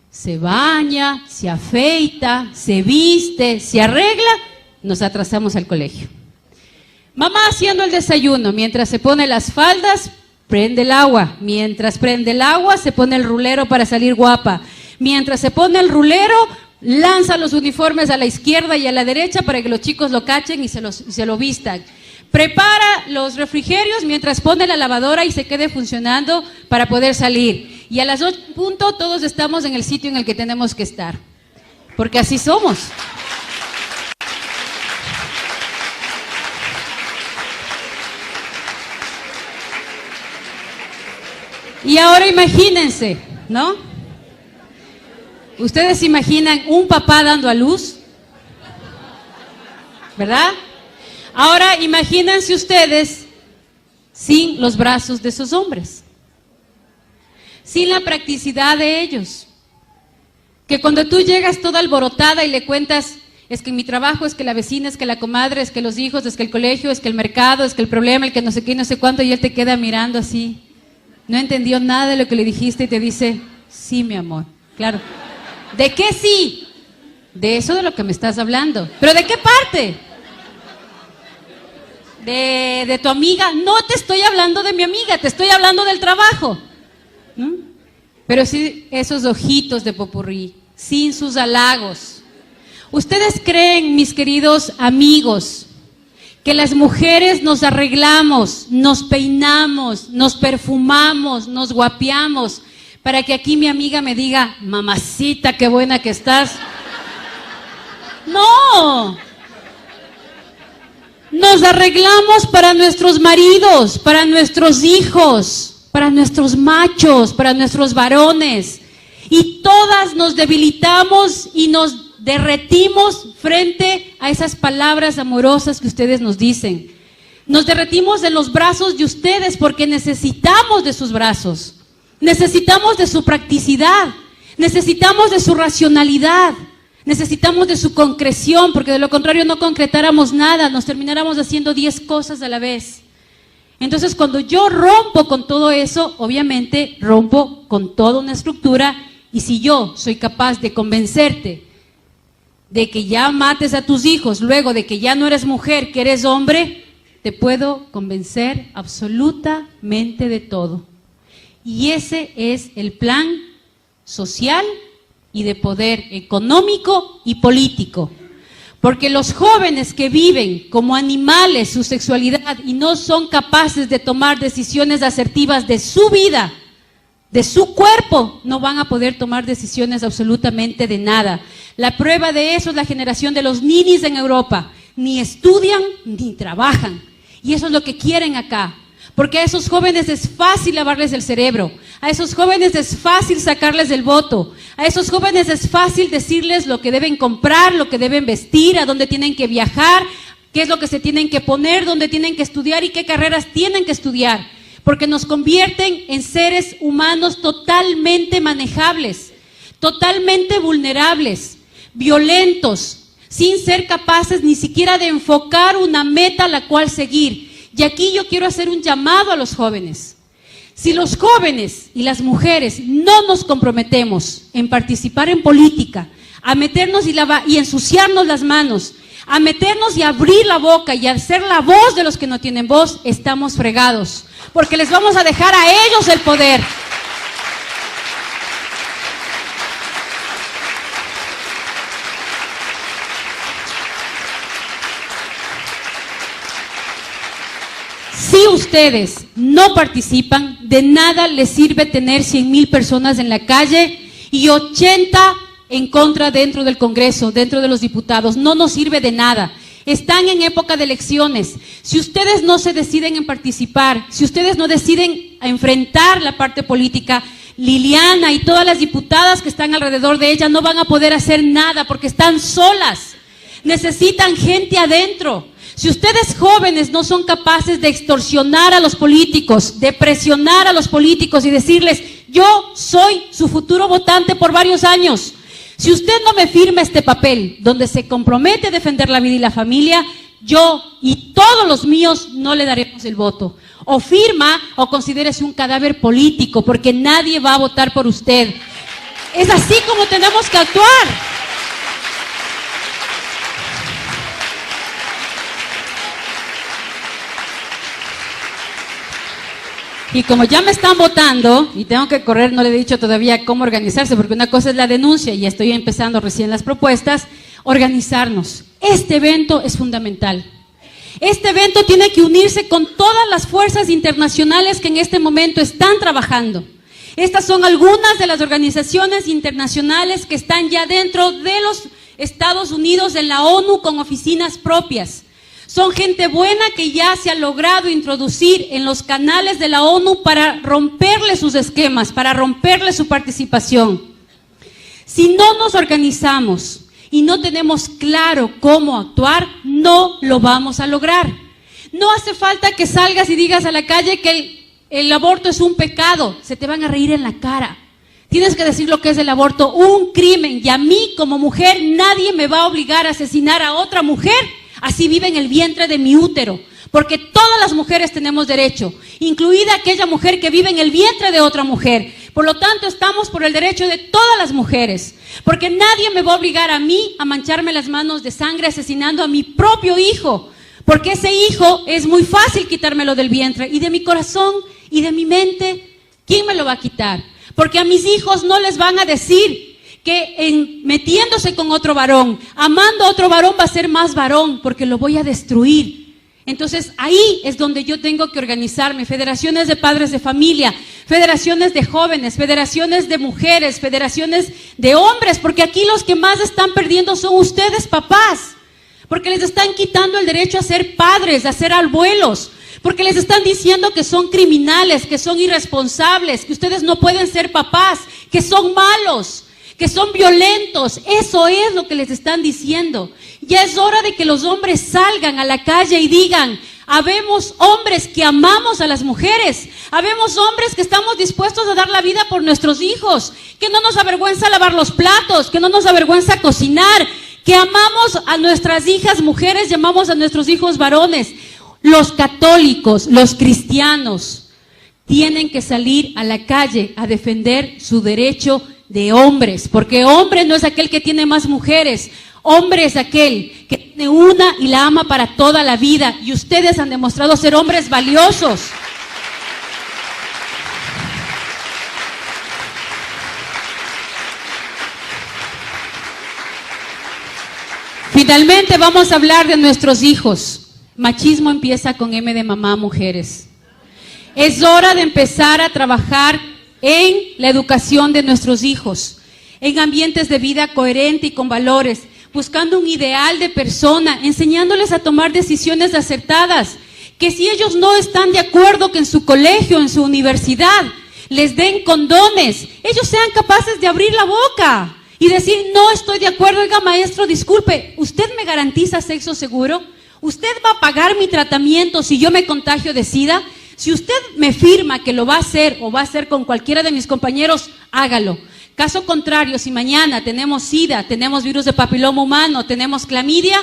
Se baña, se afeita, se viste, se arregla, nos atrasamos al colegio. Mamá haciendo el desayuno, mientras se pone las faldas, prende el agua. Mientras prende el agua, se pone el rulero para salir guapa. Mientras se pone el rulero, lanza los uniformes a la izquierda y a la derecha para que los chicos lo cachen y se lo vistan. Prepara los refrigerios mientras pone la lavadora y se quede funcionando para poder salir. Y a las 8 en punto todos estamos en el sitio en el que tenemos que estar. Porque así somos. Y ahora imagínense, ¿no? ¿Ustedes se imaginan un papá dando a luz? ¿Verdad? Ahora imagínense ustedes sin los brazos de esos hombres, sin la practicidad de ellos. Que cuando tú llegas toda alborotada y le cuentas, es que mi trabajo, es que la vecina, es que la comadre, es que los hijos, es que el colegio, es que el mercado, es que el problema, el que no sé qué, no sé cuánto, y él te queda mirando así. No entendió nada de lo que le dijiste y te dice: sí, mi amor, claro. ¿De qué sí? De eso de lo que me estás hablando. ¿Pero de qué parte? De tu amiga. No te estoy hablando de mi amiga, te estoy hablando del trabajo. ¿No? Pero sí, esos ojitos de popurrí, sin sus halagos. ¿Ustedes creen, mis queridos amigos, que las mujeres nos arreglamos, nos peinamos, nos perfumamos, nos guapeamos para que aquí mi amiga me diga: mamacita, qué buena que estás? No. Nos arreglamos para nuestros maridos, para nuestros hijos, para nuestros machos, para nuestros varones. Y todas nos debilitamos y nos derretimos frente a esas palabras amorosas que ustedes nos dicen. Nos derretimos en los brazos de ustedes porque necesitamos de sus brazos. Necesitamos de su practicidad, necesitamos de su racionalidad, necesitamos de su concreción, porque de lo contrario no concretáramos nada, nos termináramos haciendo 10 cosas a la vez. Entonces, cuando yo rompo con todo eso, obviamente rompo con toda una estructura, y si yo soy capaz de convencerte de que ya mates a tus hijos, luego de que ya no eres mujer, que eres hombre, te puedo convencer absolutamente de todo. Y ese es el plan social y de poder económico y político. Porque los jóvenes que viven como animales su sexualidad y no son capaces de tomar decisiones asertivas de su vida, de su cuerpo, no van a poder tomar decisiones absolutamente de nada. La prueba de eso es la generación de los ninis en Europa. Ni estudian ni trabajan. Y eso es lo que quieren acá. Porque a esos jóvenes es fácil lavarles el cerebro, a esos jóvenes es fácil sacarles el voto, a esos jóvenes es fácil decirles lo que deben comprar, lo que deben vestir, a dónde tienen que viajar, qué es lo que se tienen que poner, dónde tienen que estudiar y qué carreras tienen que estudiar. Porque nos convierten en seres humanos totalmente manejables, totalmente vulnerables, violentos, sin ser capaces ni siquiera de enfocar una meta a la cual seguir. Y aquí yo quiero hacer un llamado a los jóvenes. Si los jóvenes y las mujeres no nos comprometemos en participar en política, a meternos y ensuciarnos las manos, a meternos y abrir la boca y a ser la voz de los que no tienen voz, estamos fregados, porque les vamos a dejar a ellos el poder. Si ustedes no participan, de nada les sirve tener 100,000 personas en la calle y 80 en contra dentro del Congreso, dentro de los diputados. No nos sirve de nada. Están en época de elecciones. Si ustedes no se deciden en participar, si ustedes no deciden a enfrentar la parte política, Liliana y todas las diputadas que están alrededor de ella no van a poder hacer nada porque están solas. Necesitan gente adentro. Si ustedes jóvenes no son capaces de extorsionar a los políticos, de presionar a los políticos y decirles, yo soy su futuro votante por varios años. Si usted no me firma este papel donde se compromete a defender la vida y la familia, yo y todos los míos no le daremos el voto. O firma o considérese un cadáver político porque nadie va a votar por usted. Es así como tenemos que actuar. Y como ya me están votando y tengo que correr, no le he dicho todavía cómo organizarse, porque una cosa es la denuncia y estoy empezando recién las propuestas, organizarnos. Este evento es fundamental. Este evento tiene que unirse con todas las fuerzas internacionales que en este momento están trabajando. Estas son algunas de las organizaciones internacionales que están ya dentro de los Estados Unidos en la ONU con oficinas propias. Son gente buena que ya se ha logrado introducir en los canales de la ONU para romperle sus esquemas, para romperle su participación. Si no nos organizamos y no tenemos claro cómo actuar, no lo vamos a lograr. No hace falta que salgas y digas a la calle que el aborto es un pecado, se te van a reír en la cara. Tienes que decir lo que es el aborto, un crimen, y a mí como mujer nadie me va a obligar a asesinar a otra mujer. Así vive en el vientre de mi útero, porque todas las mujeres tenemos derecho, incluida aquella mujer que vive en el vientre de otra mujer. Por lo tanto, estamos por el derecho de todas las mujeres, porque nadie me va a obligar a mí a mancharme las manos de sangre asesinando a mi propio hijo, porque ese hijo es muy fácil quitármelo del vientre y de mi corazón y de mi mente. ¿Quién me lo va a quitar? Porque a mis hijos no les van a decir que metiéndose con otro varón, amando a otro varón va a ser más varón, porque lo voy a destruir. Entonces ahí es donde yo tengo que organizarme, federaciones de padres de familia, federaciones de jóvenes, federaciones de mujeres, federaciones de hombres, porque aquí los que más están perdiendo son ustedes, papás, porque les están quitando el derecho a ser padres, a ser abuelos, porque les están diciendo que son criminales, que son irresponsables, que ustedes no pueden ser papás, que son malos, que son violentos. Eso es lo que les están diciendo. Ya es hora de que los hombres salgan a la calle y digan, habemos hombres que amamos a las mujeres, habemos hombres que estamos dispuestos a dar la vida por nuestros hijos, que no nos avergüenza lavar los platos, que no nos avergüenza cocinar, que amamos a nuestras hijas mujeres y amamos a nuestros hijos varones. Los católicos, los cristianos, tienen que salir a la calle a defender su derecho de hombres, porque hombre no es aquel que tiene más mujeres, hombre es aquel que tiene una y la ama para toda la vida, y ustedes han demostrado ser hombres valiosos. Finalmente vamos a hablar de nuestros hijos. Machismo empieza con M de mamá, mujeres. Es hora de empezar a trabajar en la educación de nuestros hijos, en ambientes de vida coherente y con valores, buscando un ideal de persona, enseñándoles a tomar decisiones acertadas, que si ellos no están de acuerdo que en su colegio, en su universidad, les den condones, ellos sean capaces de abrir la boca y decir, no estoy de acuerdo, oiga maestro, disculpe, ¿usted me garantiza sexo seguro? ¿Usted va a pagar mi tratamiento si yo me contagio de SIDA? Si usted me firma que lo va a hacer o va a hacer con cualquiera de mis compañeros, hágalo. Caso contrario, si mañana tenemos SIDA, tenemos virus de papiloma humano, tenemos clamidia,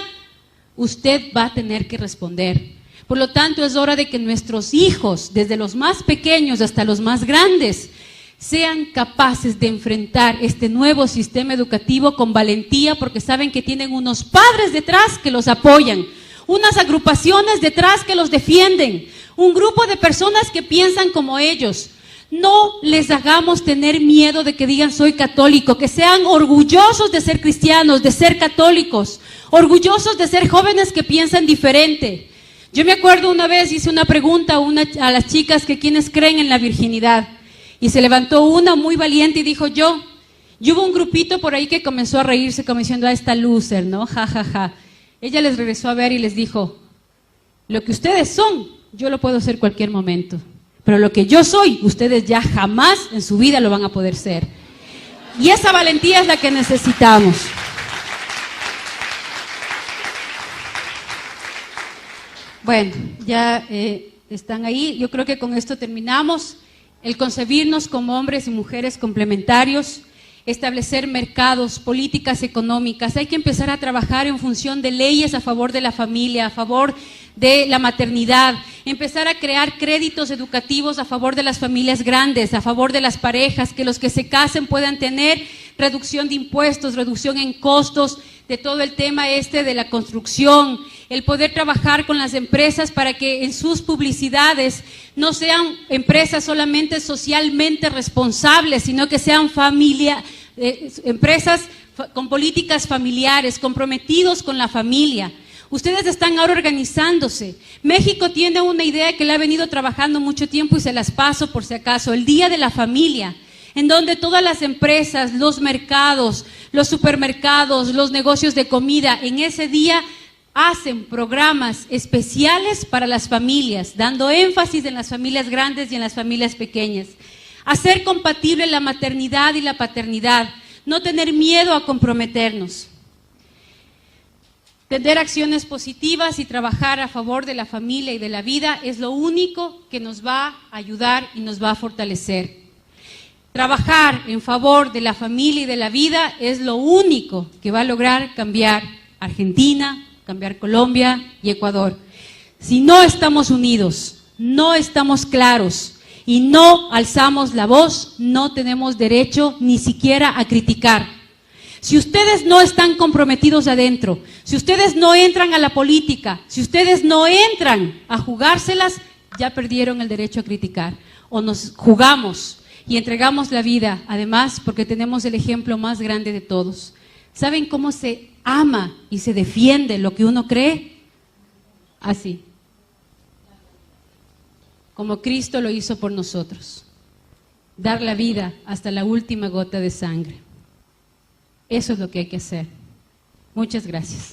usted va a tener que responder. Por lo tanto, es hora de que nuestros hijos, desde los más pequeños hasta los más grandes, sean capaces de enfrentar este nuevo sistema educativo con valentía, porque saben que tienen unos padres detrás que los apoyan, unas agrupaciones detrás que los defienden, un grupo de personas que piensan como ellos. No les hagamos tener miedo de que digan soy católico, que sean orgullosos de ser cristianos, de ser católicos, orgullosos de ser jóvenes que piensan diferente. Yo me acuerdo una vez hice una pregunta a las chicas que quienes creen en la virginidad, y se levantó una muy valiente y dijo yo. Y hubo un grupito por ahí que comenzó a reírse como diciendo, esta loser, ¿no? Ja, ja, ja. Ella les regresó a ver y les dijo, lo que ustedes son, yo lo puedo ser cualquier momento, pero lo que yo soy, ustedes ya jamás en su vida lo van a poder ser. Y esa valentía es la que necesitamos. Bueno, ya están ahí, yo creo que con esto terminamos. El concebirnos como hombres y mujeres complementarios, establecer mercados, políticas económicas. Hay que empezar a trabajar en función de leyes a favor de la familia, a favor de la maternidad, empezar a crear créditos educativos a favor de las familias grandes, a favor de las parejas, que los que se casen puedan tener reducción de impuestos, reducción en costos, de todo el tema de la construcción, el poder trabajar con las empresas para que en sus publicidades no sean empresas solamente socialmente responsables, sino que sean empresas con políticas familiares, comprometidos con la familia. Ustedes están ahora organizándose. México tiene una idea que le ha venido trabajando mucho tiempo y se las paso por si acaso, el Día de la Familia, en donde todas las empresas, los mercados, los supermercados, los negocios de comida, en ese día hacen programas especiales para las familias, dando énfasis en las familias grandes y en las familias pequeñas. Hacer compatible la maternidad y la paternidad, no tener miedo a comprometernos. Tener acciones positivas y trabajar a favor de la familia y de la vida es lo único que nos va a ayudar y nos va a fortalecer. Trabajar en favor de la familia y de la vida es lo único que va a lograr cambiar Argentina, cambiar Colombia y Ecuador. Si no estamos unidos, no estamos claros y no alzamos la voz, no tenemos derecho ni siquiera a criticar. Si ustedes no están comprometidos adentro, si ustedes no entran a la política, si ustedes no entran a jugárselas, ya perdieron el derecho a criticar. O nos jugamos y entregamos la vida, además porque tenemos el ejemplo más grande de todos. ¿Saben cómo se ama y se defiende lo que uno cree? Así. Como Cristo lo hizo por nosotros. Dar la vida hasta la última gota de sangre. Eso es lo que hay que hacer. Muchas gracias.